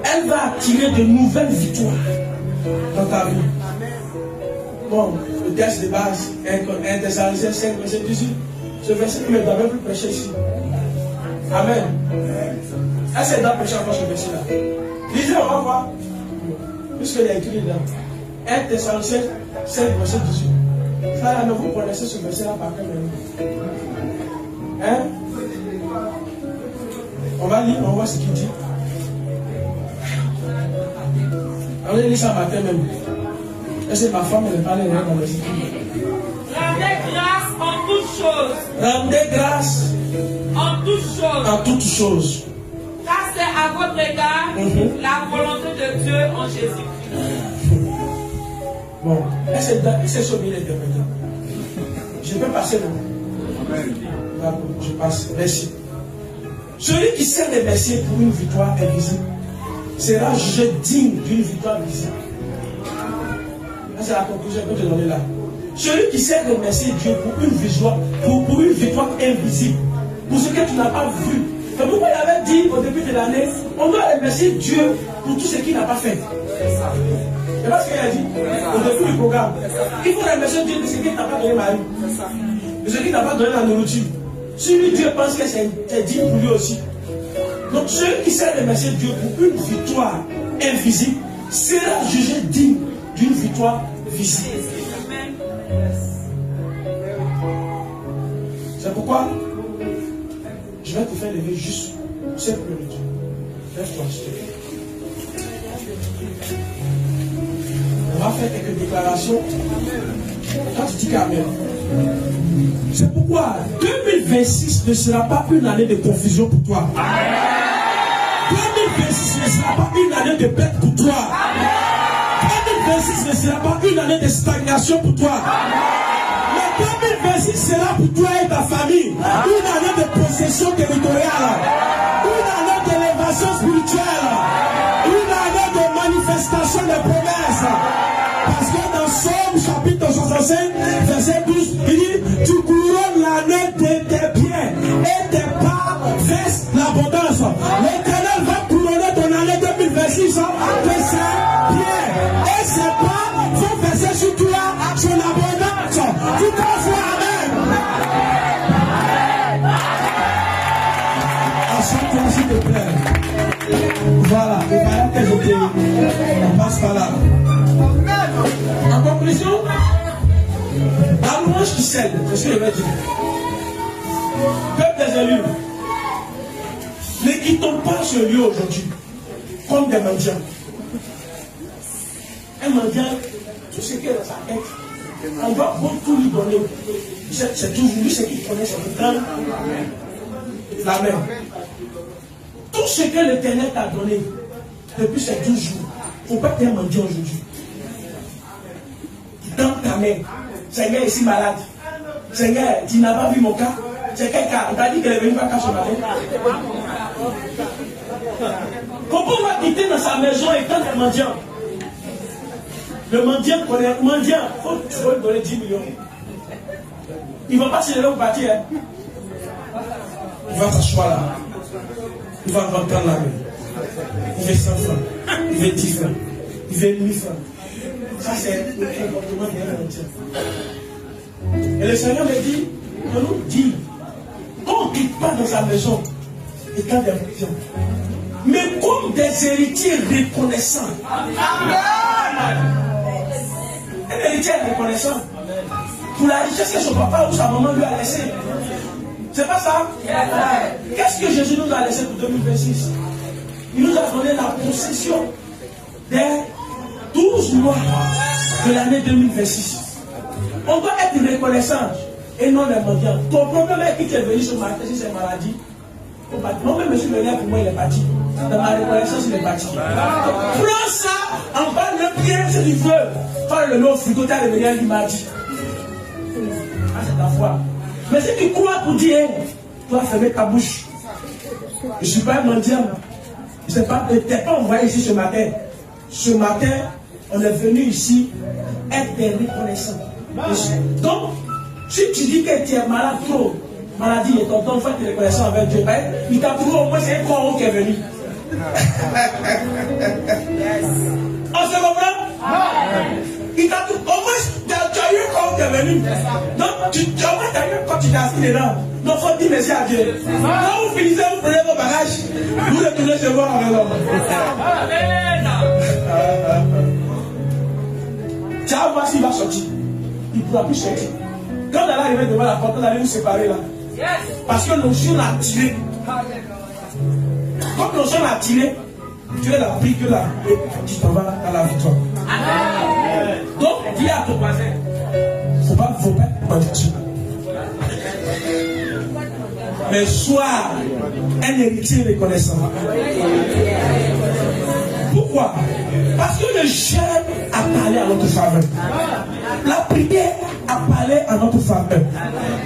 Elle va attirer de nouvelles victoires dans ta vie. Bon, le texte de base, 1 Thessaloniciens 5, verset 18. Ce verset ne doit même plus prêcher ici. Amen. Est-ce qu'elle doit prêcher encore ce verset-là? Lisez, on va voir. Puisqu'il y a écrit dedans. 1 Thessaloniciens 7, verset 18. Ça, là, vous connaissez ce verset-là par cœur même. Hein? On va lire, on voit ce qu'il dit. On va lire ça matin même. Est-ce que ma femme, elle parle dans les écrits? Rendez grâce en toutes choses. Rendez grâce En toutes choses. en toutes choses. Car c'est à votre égard la volonté de Dieu en Jésus-Christ. Bon, est-ce que c'est bien interprété? Je peux passer le mot. D'accord, je passe. Merci. Celui qui sert les messieurs pour une victoire invisible sera jugé digne d'une victoire visible. C'est la conclusion que je vais te donner là. Celui qui sert remercier Dieu pour une victoire invisible, pour ce que tu n'as pas vu. C'est pourquoi il avait dit au début de l'année, on doit remercier Dieu pour tout ce qu'il n'a pas fait. C'est pas ce qu'il a dit au début du programme. Il faut remercier Dieu de ce qu'il n'a pas donné Marie, de ce qu'il n'a pas donné la nourriture. Si lui, Dieu pense que c'est dit pour lui aussi. Donc celui qui sert remercier Dieu pour une victoire invisible sera jugé digne d'une victoire visible. C'est pourquoi je vais te faire lever juste 7 minutes. Lève-toi, s'il te plaît. On va faire quelques déclarations. Quand tu dis qu'Amen. C'est pourquoi 2026 ne sera pas une année de confusion pour toi. 2026 ne sera pas une année de perte pour toi. 2026 ne sera pas une année de stagnation pour toi. Mais 2026 sera pour toi et ta famille une année de possession territoriale, une année d'élévation spirituelle, une année de manifestation des promesses. Parce que dans Somme chapitre 65, verset 12, il dit, tu couronnes l'année de tes pieds et tes pas versent l'abondance. L'Éternel va couronner ton année 2026 de ses pieds et ses pas vont verser sur toi son abondance. Tu t'en fous, Amen. Achète-toi, s'il te plaît. Voilà, et voilà que je te... On passe par là. En conclusion, la louange qui cède, c'est ce que je vais dire. Peuple des élus, ne quittons pas ce lieu aujourd'hui comme des mendiants. Un mendiant, tout ce qui est dans sa tête, on va beaucoup lui donner. C'est toujours lui ce qu'il connaît, c'est le temps, la main. Tout ce que l'Éternel t'a donné depuis ces 12 jours, il ne faut pas être un mendiant aujourd'hui. Dans ta main, Seigneur est si malade. Seigneur, tu n'as pas vu mon cas. C'est quel cas? On t'a dit qu'elle est venue pas cas ce matin. Comment on va quitter dans sa maison et quand le mendiant? Le mendiant connaît. Le mendiant, il faut lui donner 10 millions. Il ne va pas se lever au partir. Hein? Il va t'asseoir là. Il va prendre la main. Il veut 100 francs. Il veut 10 francs. Il veut 1000 francs. Ça, c'est le comportement d'un mendiant. Et le Seigneur me dit, on nous dit, qu'on ne quitte pas dans sa maison étant des mendiants, mais comme des héritiers reconnaissants. Un héritier reconnaissant pour la richesse que son papa ou sa maman lui a laissée. C'est pas ça? Qu'est-ce que Jésus nous a laissé pour 2026? Il nous a donné la possession des 12 mois de l'année 2026. On doit être reconnaissant et non les mendiants. Ton problème est qu'il est venu ce matin si c'est maladie. Moi-même, je suis venu pour moi, il est parti. Dans ma reconnaissance, il est parti. Prends ça en bas de pied si tu veux. Faire le nom frigo, tu as le meilleur du mardi. Ah, c'est ta foi. Mais si tu crois pour dire, tu dois fermer ta bouche. Je ne suis pas un mendiant. Tu n'es pas envoyé ici ce matin. Ce matin, on est venu ici être des reconnaissants. Donc, si tu dis que tu es malade trop, maladie et ton temps, il faut être reconnaissant avec Dieu. Il t'a prouvé au moins c'est un corps qui est venu. On se comprend? Il t'a prouvé au moins tu as eu un corps qui est venu. Donc, au moins tu as eu un corps qui t'es assis dedans. Donc il faut dire merci à Dieu. Quand vous finissez, vous prenez vos bagages, vous retournez chez vous à la maison. Tiens, voir s'il va sortir. Il ne pourra plus sortir. Quand on allait arriver devant la porte, on allait nous séparer là. Parce que l'onction l'a tiré. Comme l'onction l'a tiré, Dieu l'a pris que là, et tu t'en vas à la victoire. Donc, dis à ton voisin, il ne faut pas être maudit. Mais sois un héritier reconnaissant. Pourquoi? Parce que le jeûne a parlé à notre faveur. La prière a parlé à notre faveur.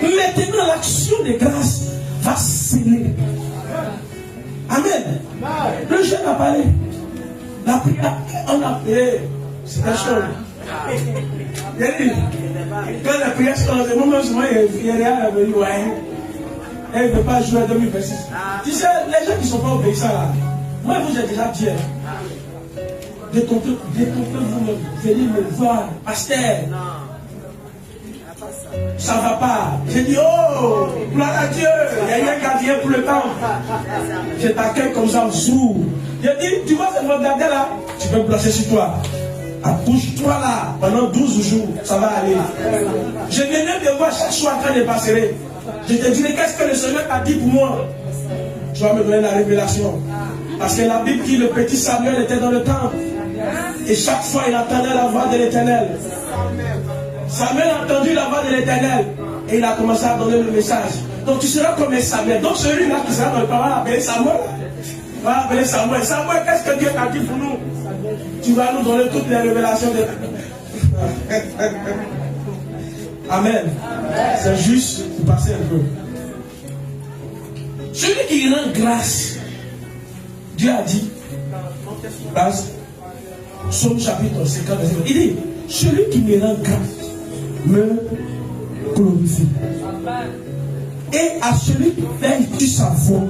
Maintenant, l'action de grâce va sceller. Amen. Le jeûne a parlé. La prière, on a prié. C'est quelque chose. Quand la prière se passe, moi, il y a rien à venir. Elle ne veut pas jouer à 2026. Tu sais, les gens qui ne sont pas obéissants là, moi, vous ai déjà dit. Détrompez vous-même. Venez me voir, pasteur. Ça ne va pas. J'ai dit, oh, gloire à Dieu. Il y a un gardien pour le temps. Je t'accueille comme ça en sourd. J'ai dit, tu vois ce regardez là, tu peux me placer sur toi. Accouche-toi là pendant 12 jours, ça va aller. Je venais de voir chaque chose en train de passer. Je te dirai qu'est-ce que le Seigneur a dit pour moi. Tu vas me donner la révélation. Parce que la Bible dit le petit Samuel était dans le temple. Et chaque fois il entendait la voix de l'Éternel. Samuel a entendu la voix de l'Éternel. Et il a commencé à donner le message. Donc tu seras comme un Samuel. Donc celui-là qui sera dans le temple va l'appeler Samuel. Va l'appeler Samuel. Samuel, qu'est-ce que Dieu t'a dit pour nous? Tu vas nous donner toutes les révélations de Amen. C'est juste pour passer un peu. Celui qui rend grâce, Dieu a dit, Psaume chapitre 50, il dit, celui qui me rend grâce me glorifie. Et à celui qui fait du sa voix,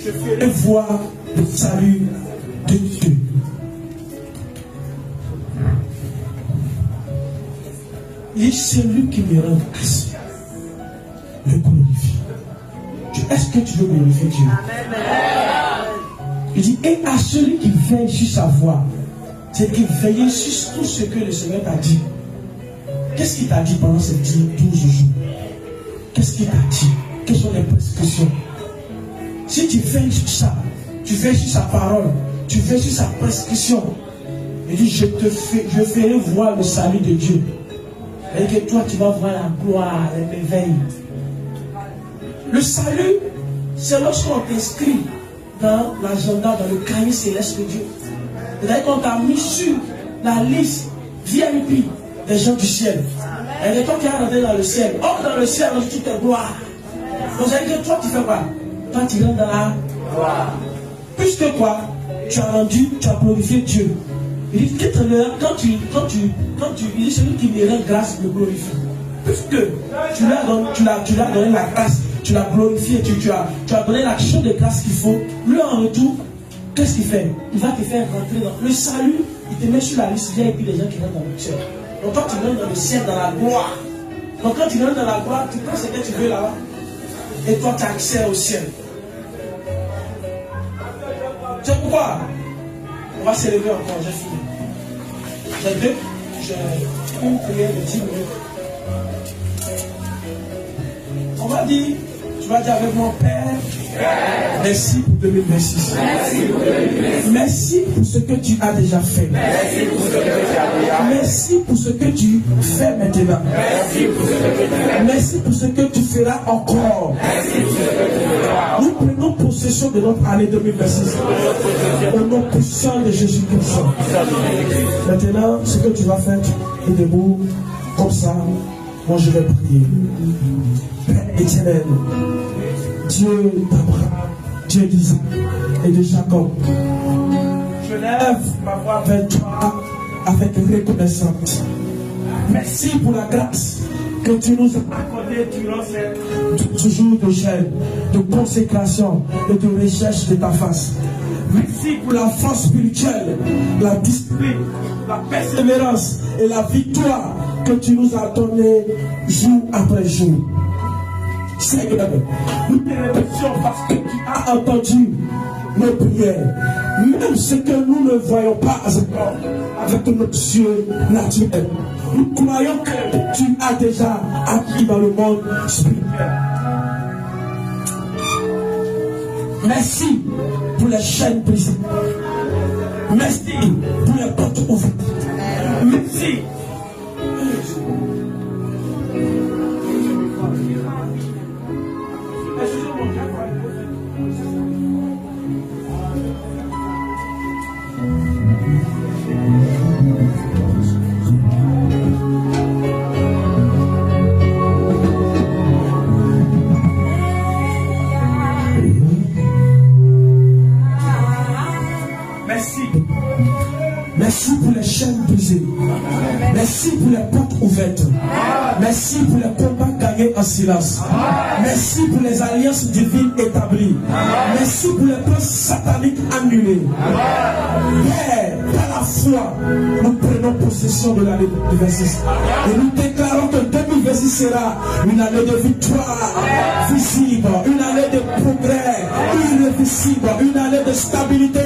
je ferai voir le salut de Dieu. Il dit, celui qui me rend grâce me glorifie. Est-ce que tu veux glorifier Dieu? Il dit, et à celui qui veille sur sa voix, c'est qu'il veille sur tout ce que le Seigneur t'a dit. Qu'est-ce qu'il t'a dit pendant ces 12 jours? Qu'est-ce qu'il t'a dit? Quelles sont les prescriptions? Si tu veilles sur ça, tu veilles sur sa parole, tu veilles sur sa prescription, il dit, je ferai voir le salut de Dieu. Et que toi, tu vas voir la gloire, les merveilles. Le salut, c'est lorsqu'on t'inscrit dans l'agenda, dans le cahier céleste de Dieu. C'est-à-dire qu'on t'a mis sur la liste VIP des gens du ciel. Et toi, tu es rentré dans le ciel. Or, dans le ciel, on dit toute gloire. Donc, ça veut dire que toi, tu fais quoi? Toi, tu rentres dans la gloire. Puisque quoi? Tu as rendu, tu as glorifié Dieu. Il dit, quand tu il dit, celui qui me rend grâce me glorifie. Puisque tu lui as donné la grâce, tu l'as glorifié, tu as donné l'action de grâce qu'il faut. Lui en retour, qu'est-ce qu'il fait? Il va te faire rentrer dans le salut, il te met sur la liste et puis les gens qui rentrent dans le ciel. Donc quand tu rentres dans le ciel, dans la gloire, donc quand tu rentres dans la gloire, tu prends ce que tu veux là-bas. Et toi tu as accès au ciel. C'est pourquoi on va s'élever encore, j'ai fini. J'ai une prière de 10 minutes. On va dire, tu vas dire avec mon Père, merci pour 2026. Merci pour ce que tu as déjà fait. Merci pour ce que tu fais maintenant. Merci pour ce que tu feras encore. Nous prenons possession de notre année 2026. Au nom puissant de Jésus-Christ. Maintenant, ce que tu vas faire, tu es debout, comme ça. Moi, je vais prier. Père éternel, Dieu d'Abraham, Dieu d'Isaac et de Jacob, je lève ma voix vers toi avec reconnaissance. Merci pour la grâce que tu nous as accordée durant ces jours de jeûne, de consécration et de recherche de ta face. Merci pour la force spirituelle, la discipline, la persévérance et la victoire que tu nous as donnée jour après jour. Seigneur, nous te remercions parce que tu as entendu nos prières. Même ce que nous ne voyons pas encore avec notre yeux naturel. Nous croyons que tu as déjà acquis dans le monde spirituel. Merci pour les chaînes brisées. Merci pour les portes ouvertes. Merci. Merci pour les chaînes brisées. Merci pour les portes ouvertes. Merci pour les combats gagnés en silence. Merci pour les alliances divines établies. Merci pour les plans sataniques annulés. Père, par la foi, nous prenons possession de l'année 2026. Et nous déclarons que 2026 sera une année de victoire visible, une année de progrès irréversible, une année de stabilité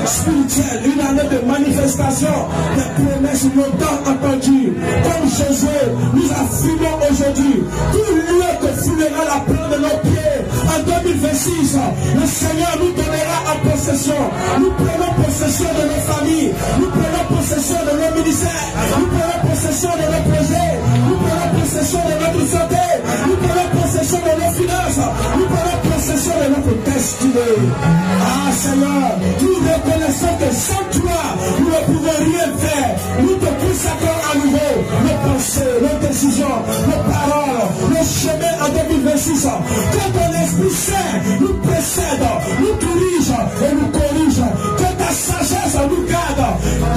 spirituelle, une année de manifestation des promesses longtemps entendues. Comme Josué, nous affirmons aujourd'hui, tout lieu que foulera la plante de nos pieds en 2026, le Seigneur nous donnera en possession. Nous prenons possession de nos familles, nous prenons possession de nos ministères, nous prenons possession de nos projets, nous prenons possession de notre santé, nous prenons possession de nos finances, nous prenons possession de notre destinée. Ah Seigneur, nous reconnaissons que sans toi, nous ne pouvons rien faire. Nous te consacrons à nouveau nos pensées, nos décisions, nos paroles, nos chemins en 2026. Que ton Esprit Saint nous précède, nous dirige et nous corrige. Que ta sagesse nous garde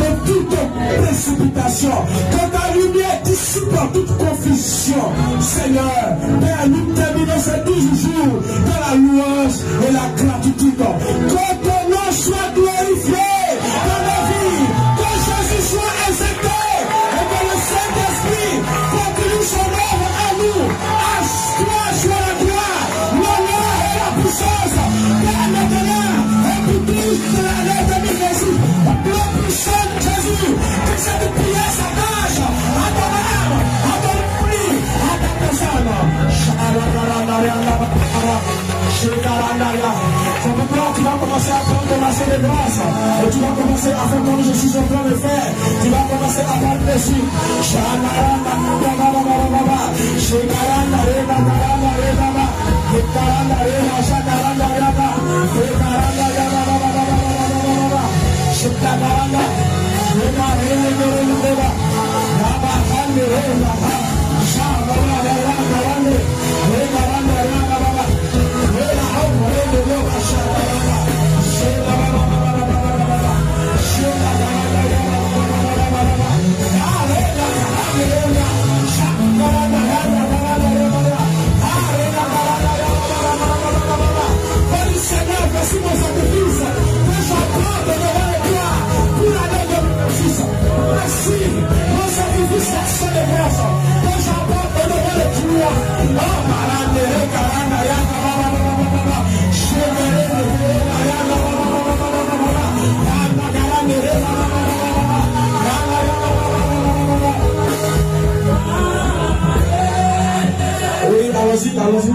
de toute précipitation. Que ta lumière dissipe toute confusion. Seigneur, Père, nous terminons ces 12 jours dans la louange et la gratitude. Que ton nom soit glorifié dans nos vies. Que Jésus soit exalté et que le Saint-Esprit continue son œuvre à nous. À toi soit la gloire, l'honneur et la puissance. Père, maintenant et pour toute l'année 2026. Le puissant de Jésus, que cette prière s'attache à ton âme, à ton esprit, à ta personne. C'est maintenant tu vas commencer à prendre ma célébration et tu vas commencer à faire comme je suis en train de faire. Tu vas commencer à prendre dessus. Voici mon sacrifice, que j'apporte devant les toi pour l'année 2026. Voici mon sacrifice à célébration, que j'apporte devant les toi. Oh, malandere, caranda, yaka, baba, chevere, yaka, oui, allons-y, allons-y.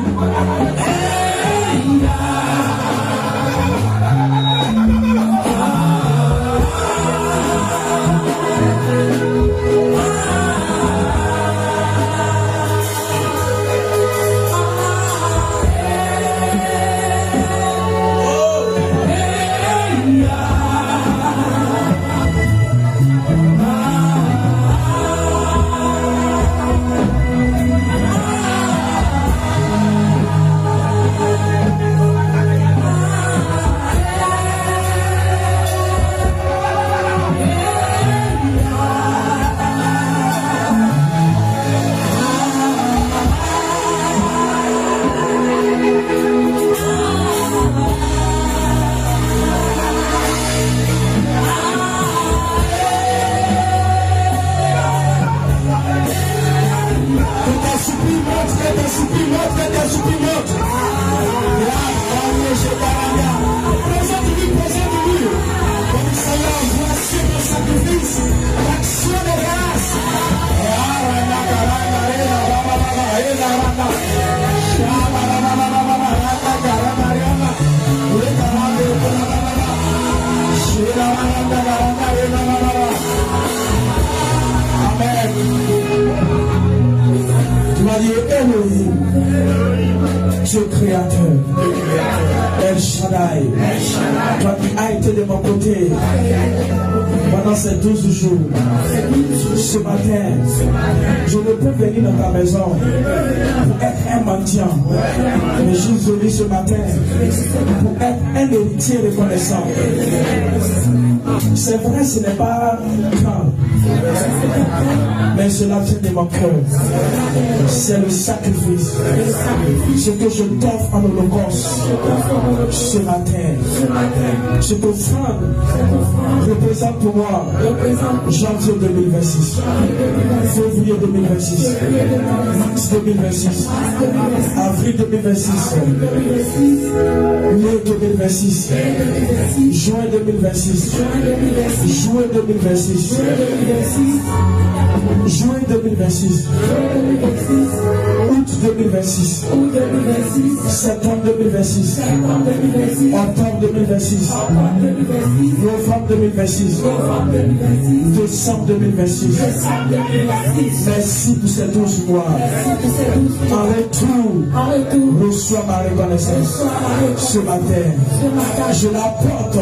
grâce. L'action de grâce. Amen. Tu m'as dit Elohim, Dieu créateur, El Shaddai, toi qui as été de mon côté pendant ces 12 jours. Ce matin, je ne peux venir dans ta maison pour être un mendiant, mais je suis venu ce matin pour être un héritier reconnaissant. C'est vrai, ce n'est pas grand, mais cela vient de mon cœur. C'est le sacrifice. Ce que je t'offre en holocauste ce matin. Cette offrande représente pour moi janvier 2026, février 2026, mars 2026, avril 2026, mai 2026, juin 2026, juin 2026, juin 2026, août 2026, septembre 2026, octobre 2026, novembre 2026, décembre 2026. Merci pour ces 12 mois. En retour, reçois ma reconnaissance ce matin. Je la porte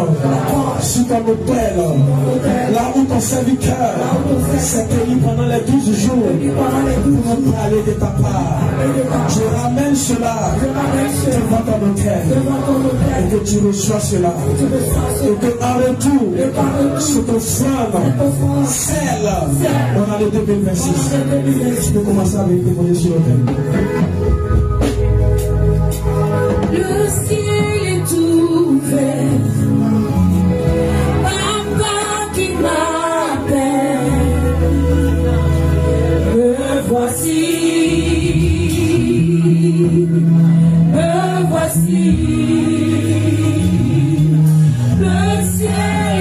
sur ton autel, là où ton serviteur s'est cueilli pendant les 12 jours pour nous parler de ta part. Je ramène cela devant ton autel et que tu reçois cela. Et que en retour, cette offrande, celle, on a le 2026. Tu peux commencer avec tes moyens sur l'autel. Le ciel est ouvert, Papa qui m'appelle, me voici, me voici. Le ciel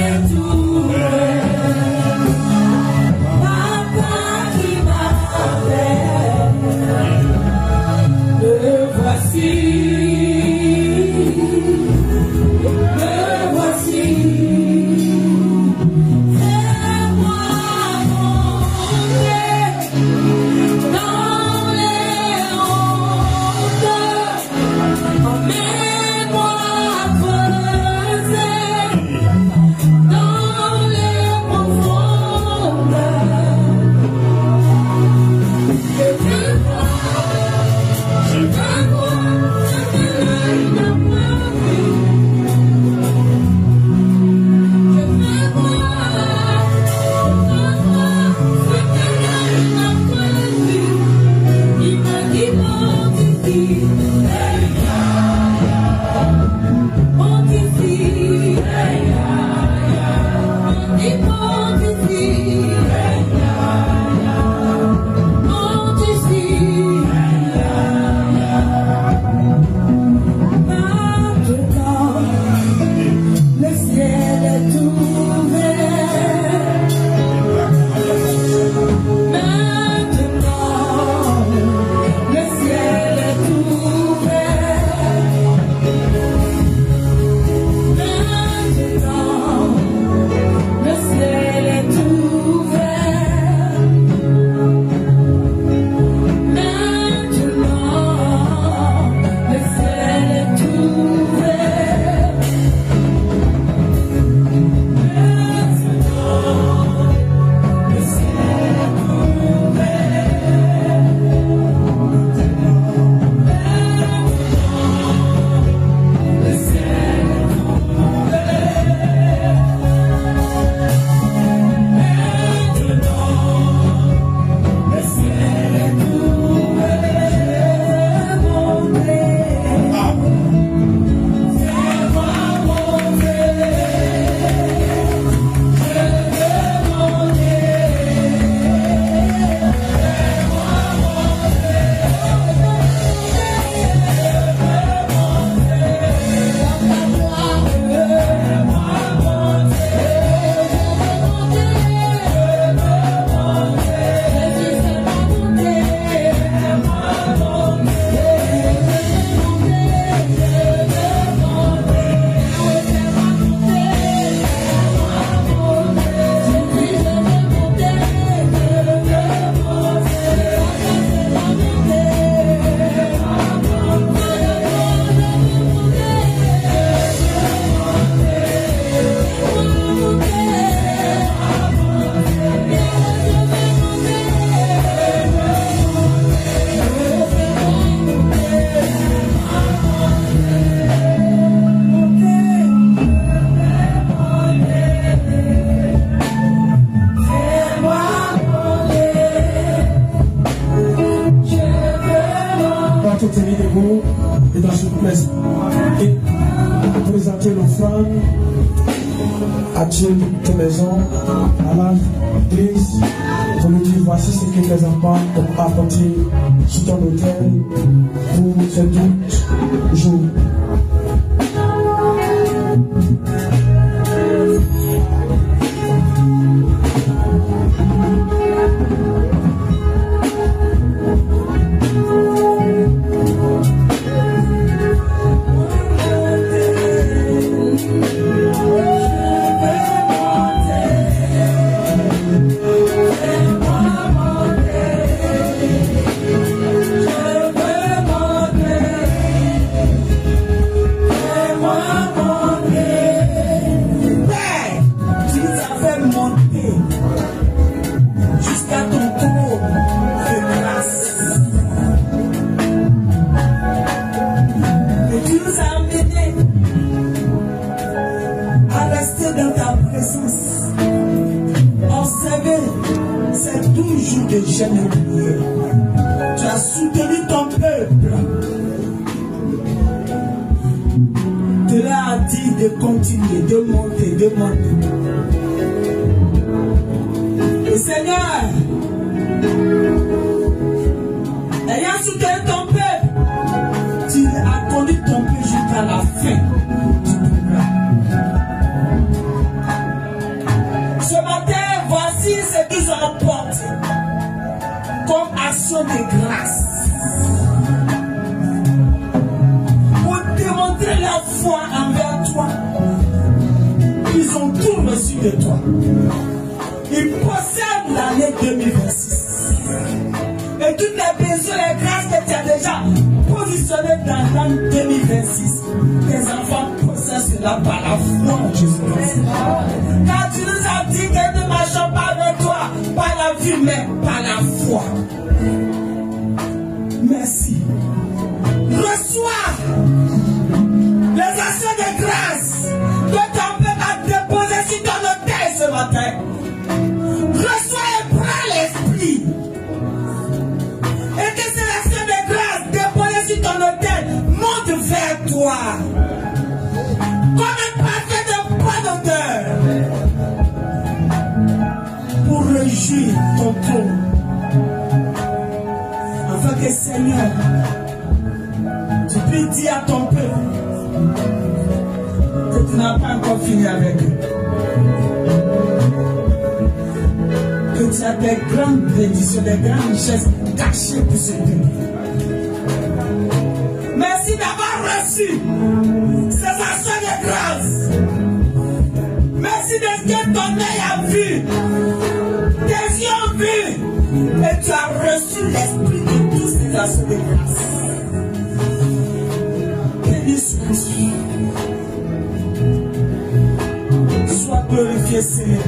est ouvert, Papa qui m'appelle, me voici. Fais-moi monter dans s'il vous plaît. Et présenter l'offrande à Dieu de tes maisons, à l'église, pour lui dire voici ce que tes enfants ont apporté sur ton autel pour ces 12 jours. Tu as soutenu ton peuple. Tu leur as dit de continuer, de monter, de monter. Et Seigneur, ayant soutenu ton peuple, tu as conduit ton peuple jusqu'à la fin du programme. Ce matin, voici ce qu'ils ont apporté comme action de grâce pour démontrer la foi envers toi. Ils ont tout reçu de toi. Ils possèdent l'année 2026. Et toutes les besoins, les grâces que tu as déjà positionnées dans l'année 2026, tes enfants possèdent cela par la foi en Jésus-Christ. Car tu nous as dit que nous ne marchons pas avec toi par la vue, mais par la foi. Merci. Reçois les actions de grâce que ton peuple a déposées sur ton autel ce matin. Reçois et prends l'esprit. Et que ces actions de grâce déposées sur ton autel montent vers toi. Comme un parfum de bonne odeur. Pour réjouir ton trône. Afin que Seigneur, tu puisses dire à ton peuple que tu n'as pas encore fini avec eux. Que tu as des grandes bénédictions, des grandes richesses cachées pour ce peuple. Merci d'avoir reçu ces actions de grâce. Merci de ce que ton œil a vu, tes yeux ont vu, et tu as reçu l'esprit de tous ces actions de grâce. Béni sois-tu. Sois glorifié, Seigneur.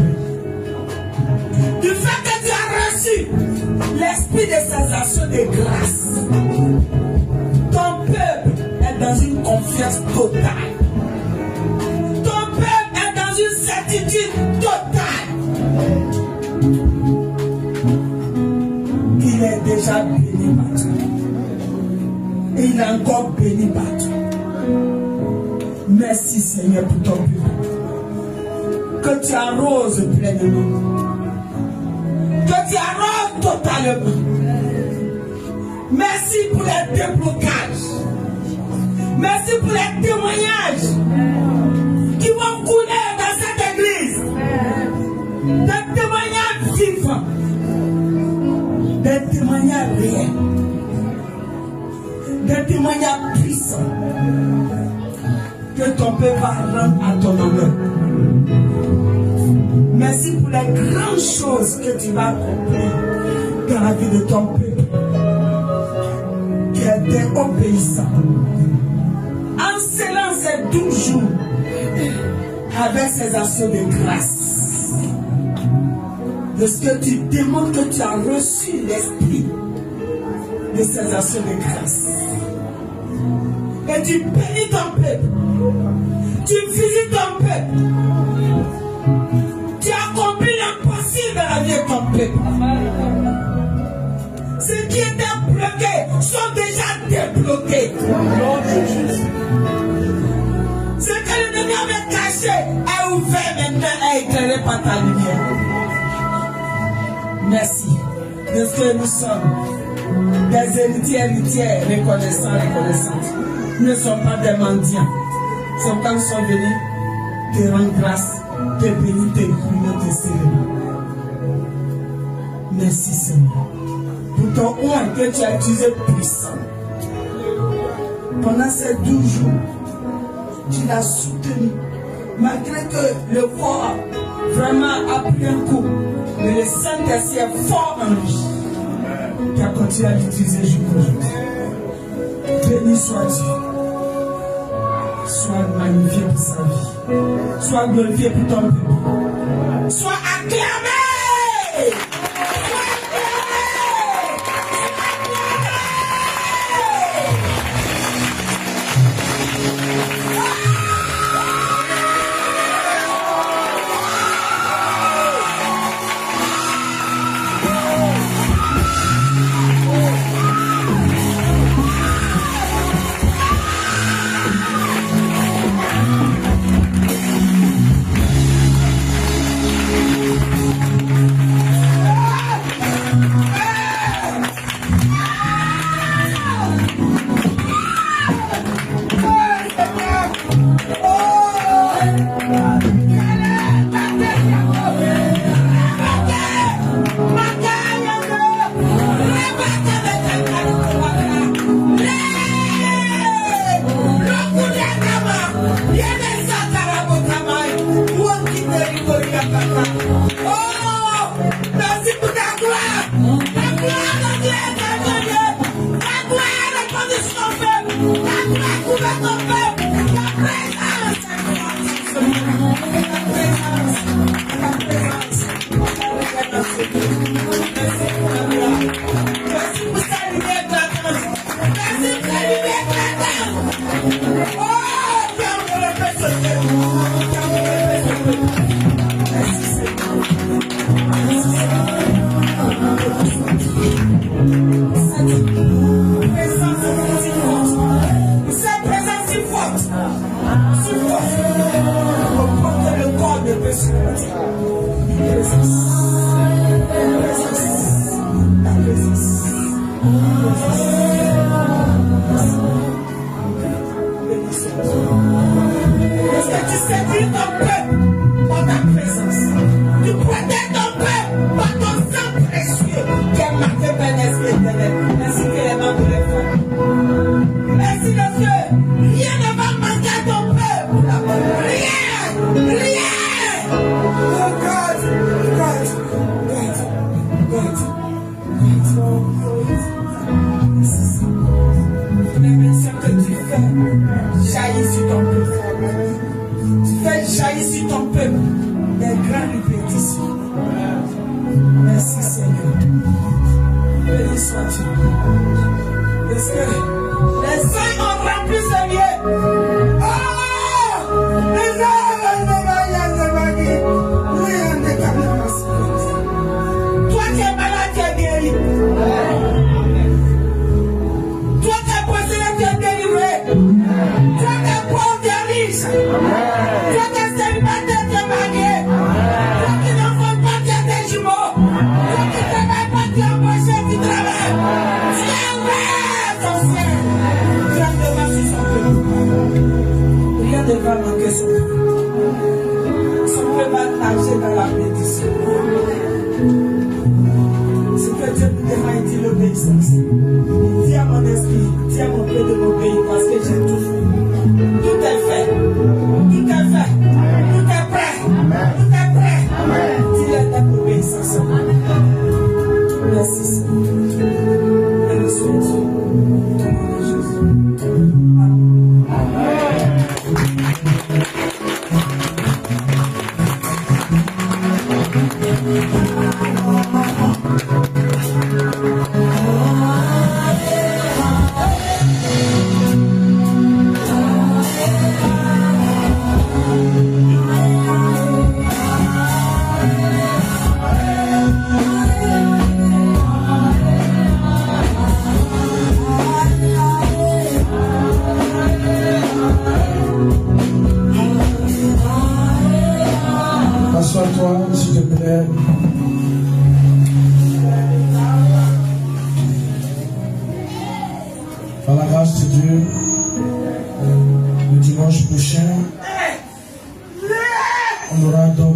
Du fait que tu as reçu l'esprit de ces actions de grâce, ton peuple est dans une confiance totale. Ton peuple est dans une certitude totale. Il est déjà béni par toi. Et il est encore béni par toi. Merci Seigneur pour ton peuple. Que tu arroses pleinement. Que tu arroses totalement. Merci pour les déblocages. Merci pour les témoignages qui vont couler dans cette église. Des témoignages vivants. Des témoignages réels. Des témoignages puissants. Que ton peuple va rendre à ton honneur. Merci pour les grandes choses que tu vas accomplir dans la vie de ton peuple qui était obéissant. En scellant ces 12 jours avec ces actions de grâce, de ce que tu démontres que tu as reçu l'esprit de ces actions de grâce. Et tu bénis ton peuple. Tu visites ton peuple. Tu accomplis l'impossible dans la vie de ton peuple. Ce qui était bloqué sont déjà débloqués. bloqué. Ce que l'ennemi avait caché est ouvert maintenant, est éclairé par ta lumière. Merci. Parce que nous sommes des héritières reconnaissantes. Nous ne sommes pas des mendiants. C'est pourquoi nous sommes venus te rendre grâce, te bénir, te prier, te célébrer. Merci Seigneur. Pour ton oint que tu as utilisé puissant. Pendant ces 12 jours, tu l'as soutenu. Malgré que le corps vraiment a pris un coup. Mais le Saint-Esprit est fort en lui. Qui a continué à l'utiliser jusqu'aujourd'hui. Béni sois-tu. Sois magnifié pour sa vie. Sois glorifié pour ton peuple. Sois acclamé. Ciel, grâce de Dieu, le dimanche prochain, on aura donc